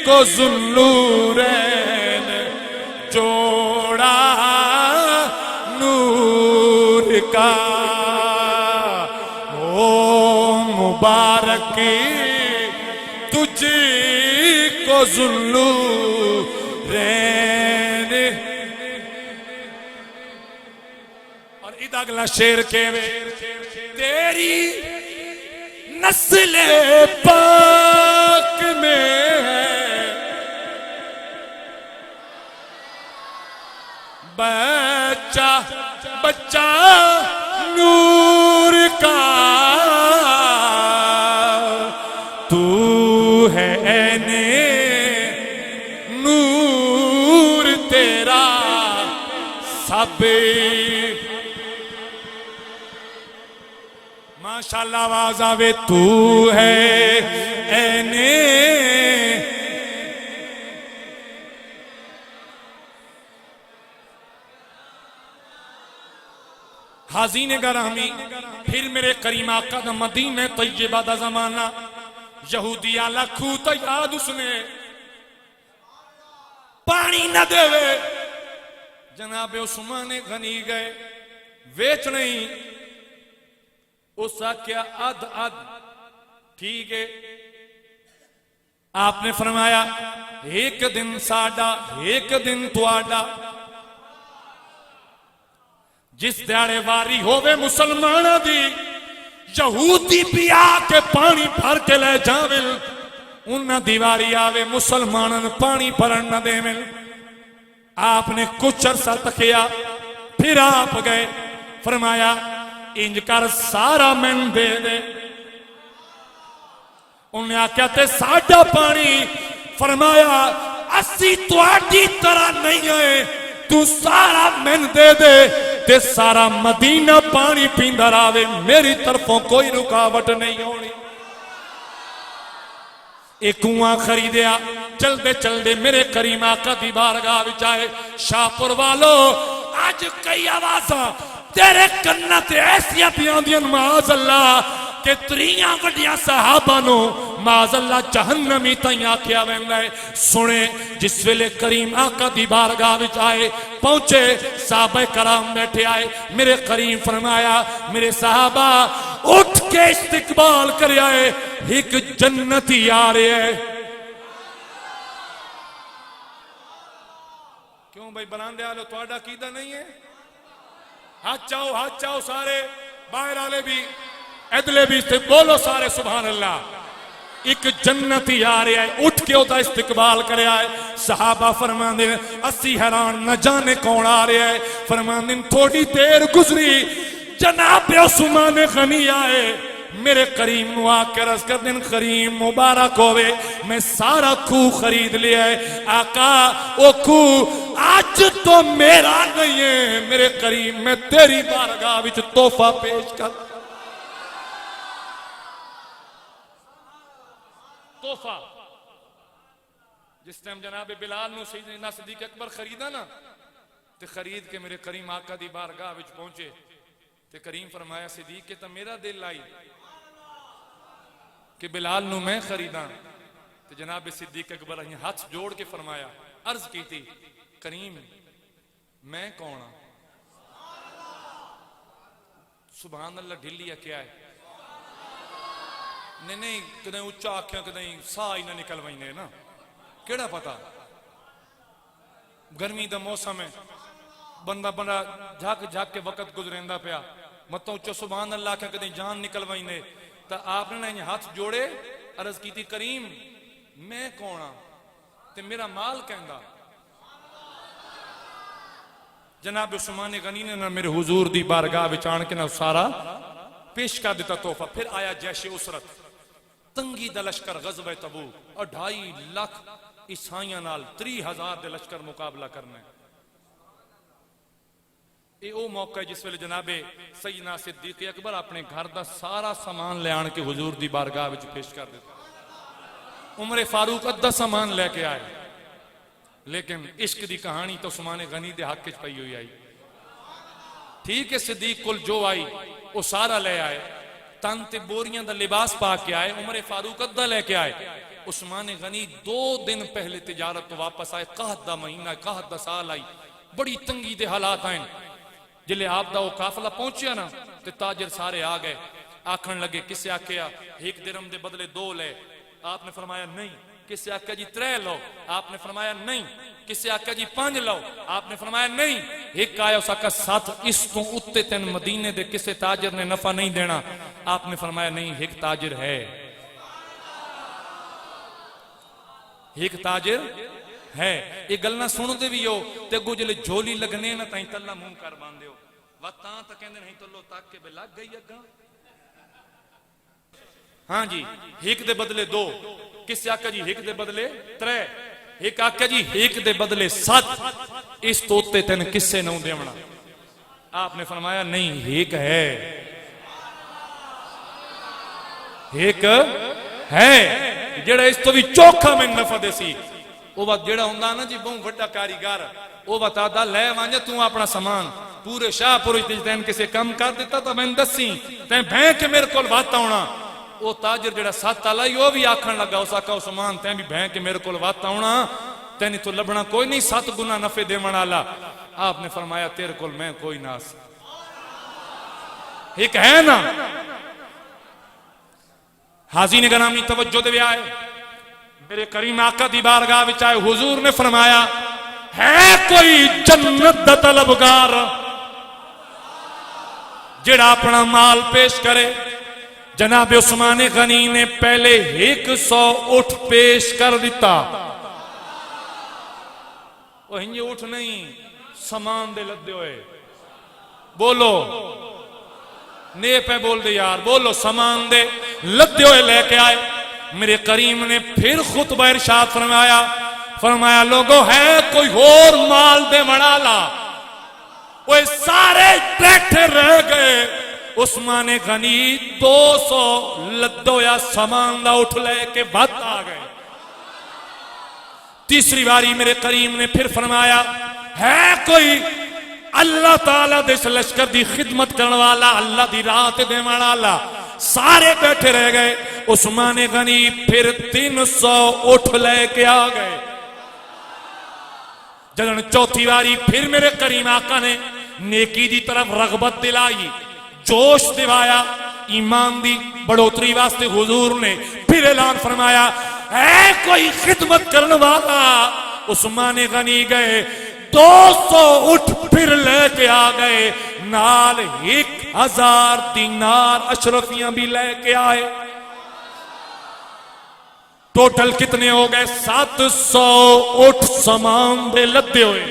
کو ذوالنورین جوڑا نور کا. او مبارک تجھ کو ذوالنورین. اور ادھا اگلا شیر کے تیری نسل پاک میں ہے بچہ بچہ نور کا. تو ہے عین نور تیرا سب. ماشاءاللہ آواز آوے. تو ہے عین حاضرین گرامی، پھر میرے کریم آقا دا مدینہ طیبہ دا زمانہ یہودی آلہ کھوتا یاد اس نے پانی نہ دے وے. جناب عثمان غنی گئے ویچ نہیں. اس کیا اد ٹھیک ہے. آپ نے فرمایا ایک دن ساڈا ایک دن تواڈا. جس دیاڑے واری ہووے مسلمانہ دی یہودی بھی آ کے پانی بھر کے لے جاویں. انہاں دیواری آوے مسلمانوں پانی بھرن نہ دے. آپ نے کچھ عرصہ تکیا پھر آپ گئے فرمایا انج کر سارا میں دے دے. انہیں آکیا تے ساڈا پانی. فرمایا اسی تواڈی طرح نہیں ہے، تو سارا میں دے دے تے سارا مدینہ پانی پیندا راوے. میری طرفوں کوئی رکاوٹ نہیں ہونی. ایک کنواں خریدیا. چل دے میرے کریم آقا دی بارگاہ وچ آئے. شاہپور والو آج کئی آوازاں تیرے کنہ تے ایسیاں پیاں دیاں معاذ اللہ کہ تریاں وڈیاں صحابہ نو معاذ اللہ جہنمی تائیں آکھیا ویندا ہے. سنے جس ویلے کریم آقا دی بارگاہ وچ آئے پہنچے صحابہ کرام بیٹھے آئے. میرے کریم فرمایا میرے صحابہ اٹھ کے استقبال کرے آئے. ایک جنتی آ رہے ہے. کیوں بھائی بلاندے آلو تواڈا کیدہ نہیں ہے؟ ہاتھ چاہو سارے باہر آلے بھی ادلے بھی بولو سارے سبحان اللہ. ایک جنتی آ رہے ہے. اٹھ کے ہوتا استقبال کرے آئے. صحابہ فرماندے اسی حیران نہ جانے کون آ رہے ہے. فرماندے تھوڑی دیر گزری جناب عثمان غنی آئے. میرے کریم نو آ کے رس کر دن کریم مبارک ہوئے میں سارا کھو خرید لیا ہے. آقا او کھو آج تو میرا نہیں ہے. میرے کریم میں تیری بارگاہ وچ تحفہ پیش کر. تحفہ جس ٹائم جناب بلال نو سیدنا صدیق اکبر خریدا نا تے خرید کے میرے کریم آقا دی بارگاہ وچ پہنچے تے کریم فرمایا صدیق کے تا میرا دل آئی کہ بلال نو میں خریداں. تے جناب صدیق اکبر ہاتھ جوڑ کے فرمایا عرض کی تھی کریم میں کون ہاں؟ سبحان اللہ ڈھلیا کیا ہے نہیں کدیں اچھا آکھیاں کدیں سا ہی نہ نکل وینے نا کیڑا پتا. گرمی دا موسم ہے بندہ جھاک کے وقت گزریندا پیا متوں اچھا سبحان اللہ کہ کدیں جان نکل وینے تو آپ نے نہ ہاتھ جوڑے عرض کی تھی کریم میں کون ہاں تے میرا مال کہندا. جناب عثمان غنی نے نہ میرے حضور دی بارگاہ وچ آن کے نہ سارا پیش کر دیتا تحفہ. پھر آیا جیش اسرت تنگی دا لشکر غزوہ تبوک 2.5 لاکھ عیسائیاں نال 30,000 دے لشکر مقابلہ کرنا ہے. یہ او موقع ہے جس ویلے جناب سیدنا صدیق اکبر اپنے گھر دا سارا سامان لے آن کے حضور دی بارگاہ وچ پیش کر دیتا. عمر فاروق ادھا سامان لے کے آئے لیکن عشق دی کہانی تو عثمان غنی دے حق وچ پئی ہوئی آئی. ٹھیک ہے صدیق کل جو آئی وہ سارا لے آئے تن تے بوریاں دا لباس پا کے آئے. عمر فاروق ادھا لے کے آئے. عثمان غنی 2 دن پہلے تجارت تو واپس آئے. قحط دا مہینہ قحط دا سال آئی بڑی تنگی دے حالات آئیں. جلے آپ دا وہ قافلہ پہنچیا نا تے تاجر سارے آ گئے آکھن لگے کسے آکھیا 1 درہم دے بدلے 2 لے. آپ نے فرمایا نہیں. کسے آکھیا جی 3 لو. آپ نے فرمایا نہیں. کسے آکھیا جی 5 لو. آپ نے فرمایا نہیں. ایک آیا اس آکھا 7 اس تو اتے تین مدینے دے کسے تاجر نے نفع نہیں دینا. آپ نے فرمایا نہیں ایک تاجر ہے. ایک تاجر ہے. یہ گلنا سنو دے بھی ہو تے گو جلے جھولی لگنے نا تائیں تلہ مون کر باندے ہو وقتاں تا کہندے نہیں تو لو تاک کے بے لگ گئی اگاں. ہاں جی 1 دے بدلے 2. کس آکھا جی 1 دے بدلے 3. ایک آکھا جی 1 دے بدلے 7 اس توتے تین کسے نہ دیونا. آپ نے فرمایا نہیں ایک ہے. ایک ہے جڑا اس تو بھی چوکھا میں نفع دے سی. وہ بات جڑا ہوندہ نا جی بہن بڑا کاریگر وہ بتا دا لے وانجا توں اپنا سامان پورے شاہ پوری تین کسے کم کر دیتا تو میں دسی تین بھین کے میرے کول واتا ہونا. وہ تاجر جڑا 7 آلائی وہ بھی آکھن لگا اس آکھا عثمان تین بھی بھین کے میرے کول واتا ہونا تینی تو لبنا کوئی نہیں 7 گنا نفع دے من آلا. آپ نے فرمایا تیرے کول میں کوئی ناس ایک ہے نا. حاضرین گرامی توجہ دے آئے میرے کریم آقا دی بارگاہ وچ آئے. حضور نے فرمایا ہے کوئی جنت دا طلبگار جڑا اپنا مال پیش کرے. جناب عثمان غنی نے پہلے 100 اٹھ پیش کر دیتا. وہ ہنجے اٹھ نہیں سامان دے لدے ہوئے بولو نے پہ بول دے یار بولو سامان دے لدے ہوئے لے کے آئے. میرے کریم نے پھر خطبہ ارشاد فرمایا لوگو ہے کوئی اور مال دے منالا. وہ سارے بیٹھے رہ گئے. عثمان غنی 200 لدو یا سامان دا اٹھ لے کے بات آ گئے. تیسری باری میرے کریم نے پھر فرمایا ہے کوئی اللہ تعالیٰ دے لشکر دی خدمت کرنے والا اللہ دی راہ دے والا. سارے بیٹھے رہ گئے. عثمان غنی پھر 300 اٹھ لے کے آ گئے. جدن چوتھی باری پھر میرے کریم آقا نے نیکی دی طرف رغبت دلائی جوش دوایا ایمان دی بڑھوتری واسطے. حضور نے پھر اعلان فرمایا اے کوئی خدمت کرنے والا. عثمان غنی گئے 200 اٹھ پھر لے کے آ گئے. نال 1000 دینار اشرفیاں بھی لے کے آئے. ٹوٹل کتنے ہو گئے 700 اٹھ سامان دے لدے ہوئے.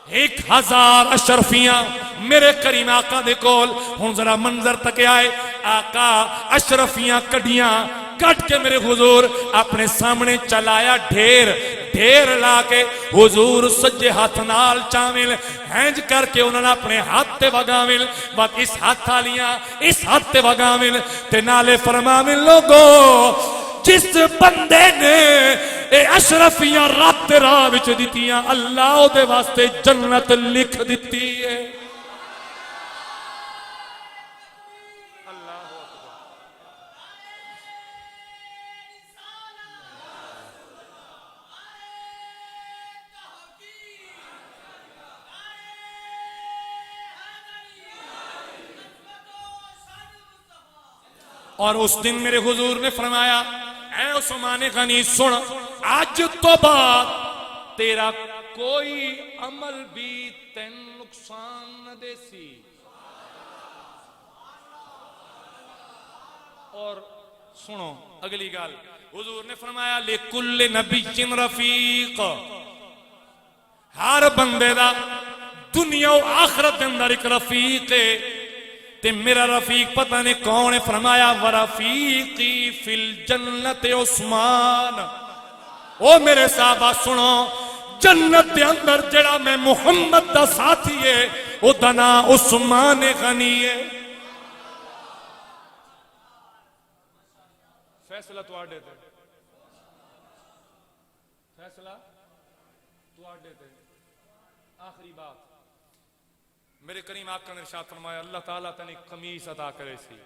1000 اشرفیاں میرے کریم آقا دے کول. ہن ذرا منظر تک آئے آقا اشرفیاں کڑیاں کٹ کے میرے حضور اپنے سامنے چلایا. ڈھیر لا کے حضور سجے ہاتھ نال چاول ہینج کر کے انہوں نے اپنے ہاتھ تے وگاول بات اس ہاتھ آلیاں اس ہاتھ تے وگاول تے نالے فرماول لوگو جس بندے نے اے اشرفیاں رات راہ وچ دتیاں اللہ دے واسطے جنت لکھ دتی ہے. اور اس دن میرے حضور نے فرمایا اے عثمان غنی سن آج تو بعد تیرا کوئی عمل بھی تین نقصان نہ دے سی. اور سنو اگلی گل حضور نے فرمایا لکل نبی رفیق، ہر بندے دا دنیا و آخرت دے اندر ایک رفیق ہے، تے میرا رفیق پتہ نہیں کون ہے، فرمایا ورفیقی فی الجنت عثمان۔ او میرے صحابہ سنو، جنت دے اندر جڑا میں محمد دا ساتھی ہے او دا نام عثمان غنی ہے۔ فیصلہ تواڈے تے، فیصلہ تواڈے تے۔ آخری بات، میرے کریم آقا نے ارشاد فرمایا اللہ تعالیٰ تنی قمیص عطا کرے سی۔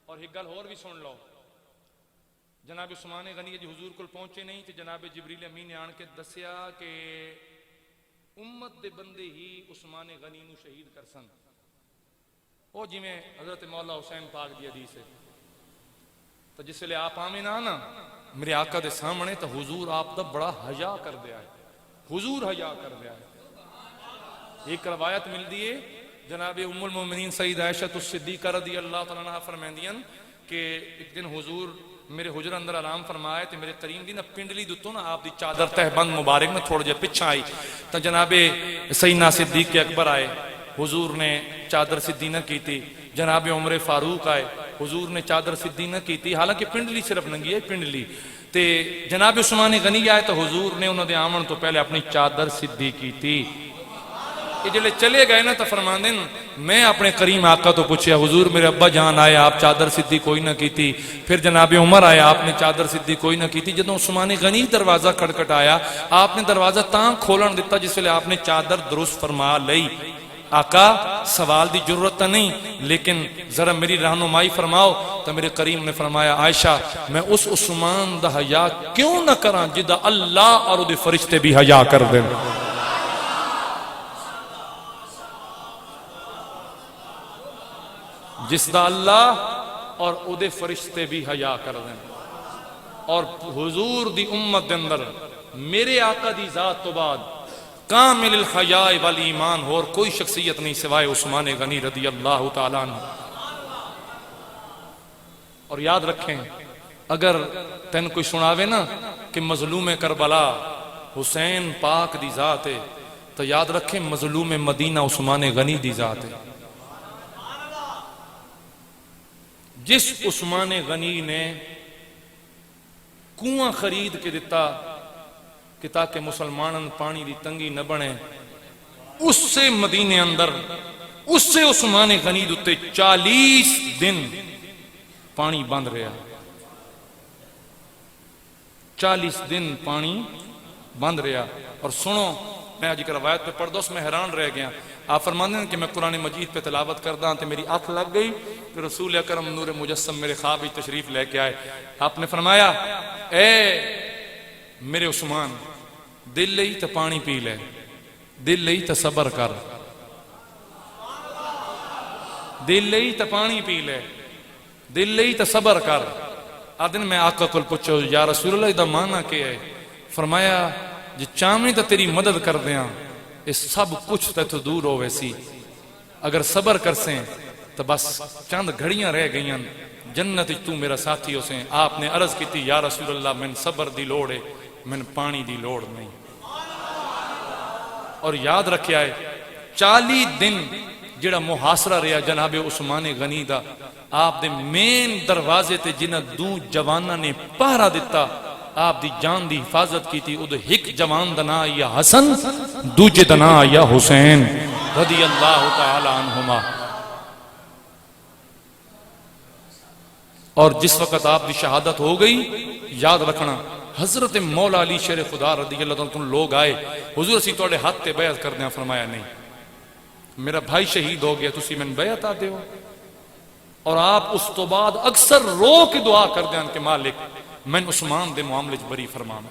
اور ایک گل اور بھی سن لو، جناب عثمان غنی جی حضور کو پہنچے نہیں تو جناب جبریل امین نے آن کے دسیا کہ امت دے بندے ہی عثمان غنی نو شہید کر سن۔ او جی میں حضرت مولا حسین پاک دی حدیث ہے، تو جس لئے آپ آمین آنا میرے آقا دے سامنے تو حضور آپ دا بڑا حیا کر دیا ہے، حضور حیا کر دیا ہے۔ ایک روایت مل دیئے جناب ام المومنین سید عائشہ الصدیقہ رضی اللہ تعالیٰ عنہ فرمائندیاں کہ ایک دن حضور میرے حجر اندر آرام فرمائے تو میرے کریم دی نا پنڈلی دتو نا آپ دی چادر تہبند مبارک میں تھوڑ جے پچھا آئی تو جناب سیدنا صدیق اکبر آئے، حضور نے چادر سدھی نہ کی تھی۔ جناب عمر فاروق آئے، حضور نے چادر سدھی نہ کی تھی، حالانکہ پنڈلی صرف ننگی ہے پنڈلی تے۔ جناب عثمان غنی آئے تو حضور نے انہوں نے آمن تو پہلے اپنی چادر سدھی کی تھی۔ یہ جلے چلے گئے نا تو فرماندن میں اپنے کریم آقا تو پوچھیا حضور میرے ابا جان آئے آپ چادر سدھی کوئی نہ کی تھی، پھر جناب عمر آئے آپ نے چادر سدھی کوئی نہ کی تھی، جدوں عثمان غنی دروازہ کھٹکھٹ آیا آپ نے دروازہ تاں کھولن دیتا جس لئے آپ نے چادر درست فرما لئی۔ آقا سوال دی ضرورت نہیں لیکن ذرا میری رہنمائی فرماؤ، تو میرے کریم نے فرمایا عائشہ میں اس عثمان دا حیا کیوں نہ کراں جدا اللہ اور دے فرشتے بھی حیا کر دیں۔ جس دا اللہ اور او دے فرشتے بھی حیا کر دیں۔ اور حضور دی امت دے اندر میرے آقا دی ذات تو بعد کامل الحیاء والایمان اور کوئی شخصیت نہیں سوائے عثمان غنی رضی اللہ تعالیٰ عنہ۔ اور یاد رکھیں اگر تین کوئی سناوے نا کہ مظلوم کربلا حسین پاک دی ذات ہے تو یاد رکھیں مظلوم مدینہ عثمان غنی دی ذات ہے۔ جس عثمان غنی نے کنواں خرید کے دیتا کہ تاکہ مسلمانن پانی دی تنگی نہ بنے، اس سے مدینے اندر اس سے عثمان غنی دوتے 40 دن پانی بند رہا، 40 دن پانی بند رہا۔ اور سنو میں آج ایک روایت پہ پڑھ دو، اس میں حیران رہ گیا۔ آپ فرماتے ہیں کہ میں قرآن مجید پہ تلاوت کردہ ہوں تو میری آنکھ لگ گئی کہ رسول اکرم نور مجسم میرے خواب ہی تشریف لے کے آئے۔ آپ نے فرمایا اے میرے عثمان دل لئی تو پانی پی لے، دل لئی تو صبر کر، دل لئی تو پانی پی لے، دل لئی تو صبر کر۔ آدن میں آقا کل پوچھو یا رسول اللہ دا معنی کیا ہے؟ فرمایا جی چاہمیں تو تیری مدد کر دیاں اس سب کچھ تو دور ہو ویسی، اگر صبر کر سیں تو بس چند گھڑیاں رہ گئیاں جنت تو میرا ساتھی ہو سیں۔ آپ نے عرض کی تھی یا رسول اللہ میں صبر دی لوڑ ہے، میں پانی دی لوڑ نہیں۔ اور یاد رکھیا ہے 40 دن جڑا محاصرہ رہا جناب عثمان غنی دا، آپ دے مین دروازے تے جنہ دو جوانہ نے پہرا دیتا، آپ دی جان دی حفاظت کی تھی۔ ادھے ایک جوان دنا یا حسن، دوجے دنا یا حسین رضی اللہ تعالی عنہما۔ اور جس وقت آپ دی شہادت ہو گئی یاد رکھنا حضرت مولا علی شیر خدا رضی اللہ عنہ لوگ آئے، حضور اسی توڑے ہاتھ تے بیعت کر دیں، فرمایا نہیں میرا بھائی شہید ہو گیا تسی میں بیعت آتے ہو۔ اور آپ اس تو بعد اکثر رو کے دعا کر دیں کہ مالک میں عثمان دے معاملے بری فرمانا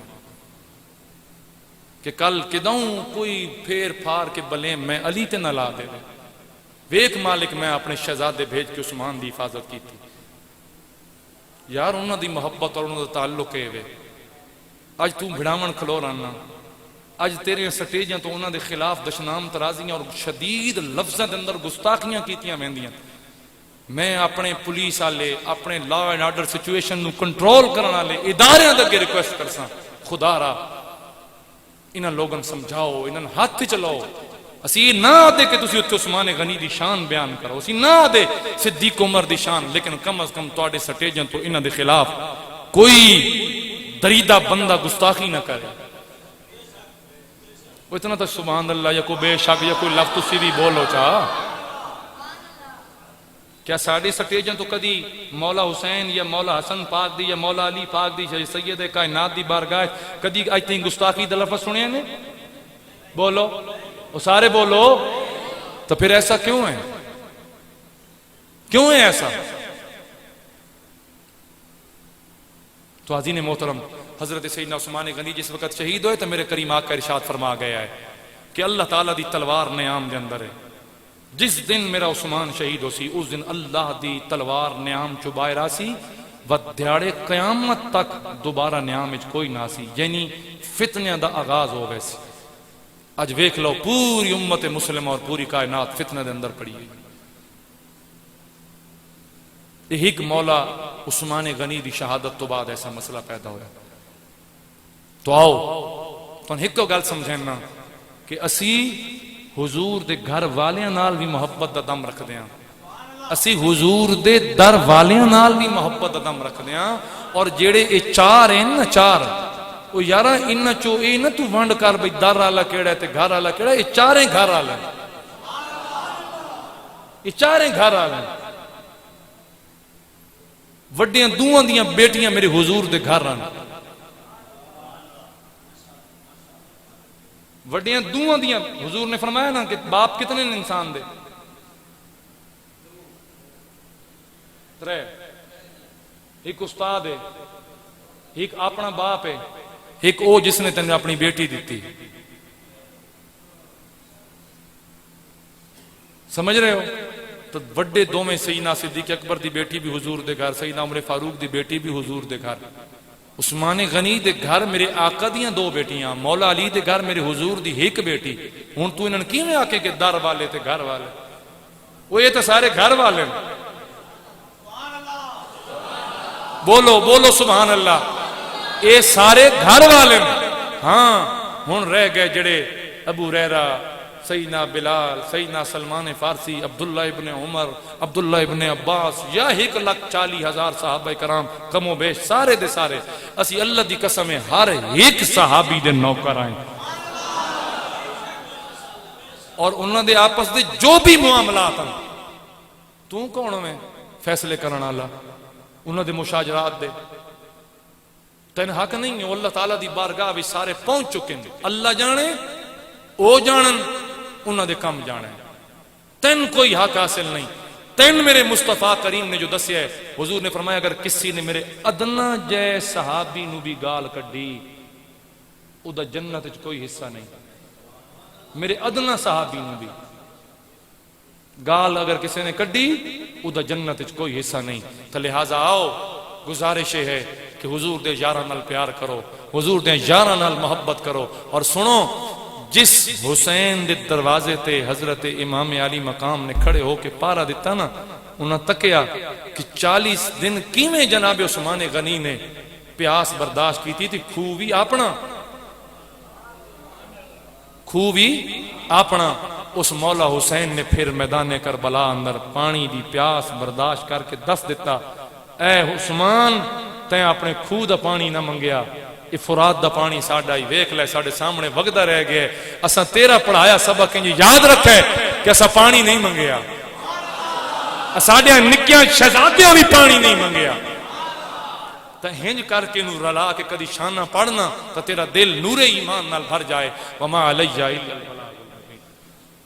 کہ کل کدوں کوئی پھیر پھار کے بلیں میں علی تے نہ لا دے رہے، ویک مالک میں اپنے شہزادے بھیج کے عثمان دی حفاظت کی تھی۔ یار انہوں دی محبت اور انہوں دا تعلق ہے وے آج تو بھڑامن کھلو رہنا، آج تیرے سٹیجاں تو انہوں دے خلاف دشنام ترازیاں اور شدید لفظاں دے اندر گستاخیاں کیتیاں مہندیاں۔ میں اپنے پولیس والے اپنے law and order situation no control کرنے والے اداریاں دے اگے ریکویسٹ کرساں خدا را انہاں لوگاں سمجھاؤ انہاں ہاتھ چلاؤ اسی نہ آدھے کہ تسی اتنے عثمان غنی دی شان بیان کرو اسی نہ آدھے صدیق عمر دی شان لیکن کم از کم تواڈے سٹیجاں تو انہاں دے خلاف کوئی دریدہ بندہ گستاخی نہ کرے وہ اتنا تو سبحان اللہ یا کوئی بے شک یا کوئی لفظ تسی بھی بولو چاہ کیا ساڑھے سٹیجاں تو کدی مولا حسین یا مولا حسن پاک دی یا مولا علی پاک دی سید کائنات دی بارگاہ کدی آج تین گستاخی دا لفظ سنے نے بولو وہ سارے بولو تو پھر ایسا کیوں ہے کیوں ہے ایسا تو عزیز محترم حضرت سیدنا عثمان غنی جس وقت شہید ہوئے تو میرے کریم آقا کا ارشاد فرما گیا ہے کہ اللہ تعالیٰ دی تلوار نیام دے اندر ہے جس دن میرا عثمان شہید ہو سی اس دن اللہ دی تلوار نیام چبائے راسی و دیاڑے قیامت تک دوبارہ نیام اچ کوئی نہ سی یعنی فتنہ دا آغاز ہو گئے سی اج ویکھ لو پوری امت مسلم اور پوری کائنات فتنہ دے اندر پڑی ہے ایک مولا عثمان غنی دی شہادت تو بعد ایسا مسئلہ پیدا ہوا تو آؤ تو ایک گل سمجھنا کہ اسی حضور دے گھر والیاں نال بھی محبت دا دم رکھ دیاں اسی حضور دے در والیاں نال بھی محبت دا دم رکھ دیاں اور جیڑے اے چار ہیں نا چار وہ یارا انہاں چو اے نہ تو ونڈ کر بھئی در والا کیڑا ہے تے گھر والا کیڑا ہے یہ چاریں گھر والا ہیں یہ چاریں گھر والا ہیں وڈیاں دوہاں دیاں بیٹیاں میرے حضور دے گھر آن وڈیاں دوہاں دیاں حضور نے فرمایا نا کہ باپ کتنے انسان دے ترے ایک استاد ہے ایک اپنا باپ ہے ایک او جس نے تنہیں اپنی بیٹی دیتی سمجھ رہے ہو تو وڈے دو میں سیدنا صدیق اکبر دی بیٹی بھی حضور دے گھر سیدنا عمر فاروق دی بیٹی بھی حضور دے گھر عثمان غنی دے گھر میرے آقا دیاں دو بیٹیاں مولا علی دے گھر میرے حضور دی ایک بیٹی ہون تو انہوں کیوں آکے کہ در والے تے گھر والے وہ یہ تو سارے گھر والے بولو بولو سبحان اللہ یہ سارے گھر والے ہاں ہون رہ گئے جڑے ابو ریرہ سیدنا بلال سیدنا سلمان فارسی عبداللہ ابن عمر عبداللہ ابن عباس یا 1,40,000 صحابہ کرام کم و بیش سارے دے سارے اسی اللہ دی قسم ہر ایک صحابی دے نوکر آئیں اور انہوں دے آپس دے جو بھی معاملات ہیں تو کون میں فیصلے کرنا اللہ انہوں دے مشاجرات دے تین حق نہیں ہے اللہ تعالیٰ دی بارگاہ بھی سارے پہنچ چکے ہیں اللہ جانے او جانن انہوں دے کم جانے تین کوئی حق حاصل نہیں تین میرے مصطفیٰ کریم نے جو دسیا ہے حضور نے فرمایا اگر کسی نے میرے ادنا جے صحابی نو بھی گال کڈی او دا جنت وچ کوئی حصہ نہیں میرے ادنا صحابی نو بھی گال اگر کسی نے کڈی او دا جنت وچ کوئی حصہ نہیں تو لہٰذا آؤ گزارش ہے کہ حضور دے یاراں نال پیار کرو حضور دے یاراں نال محبت کرو اور سنو جس حسین دے دروازے تے حضرت امام علی مقام نے کھڑے ہو کے پارا دیتا نا انہاں تکیا کہ 40 دن کیویں جناب عثمان غنی نے پیاس برداشت کی تھی خوبی اپنا اس مولا حسین نے پھر میدان کربلا اندر پانی دی پیاس برداشت کر کے دس دیتا اے عثمان تیں اپنے خود دا پانی نہ منگیا یہ فرات دا پانی ساڑھا ہی ویکھ لے ساڑھے سامنے وگدہ رہ گئے اساں تیرا پڑھایا سبق انجی یاد رکھے کہ اساں پانی نہیں منگیا ساڑھے نکیاں شہزادیاں بھی پانی نہیں منگیا تا ہنج کر کے نور رلا کے کدی شانہ پڑھنا تا تیرا دل نور ایمان نال بھر جائے وما علیہ الا البلاغ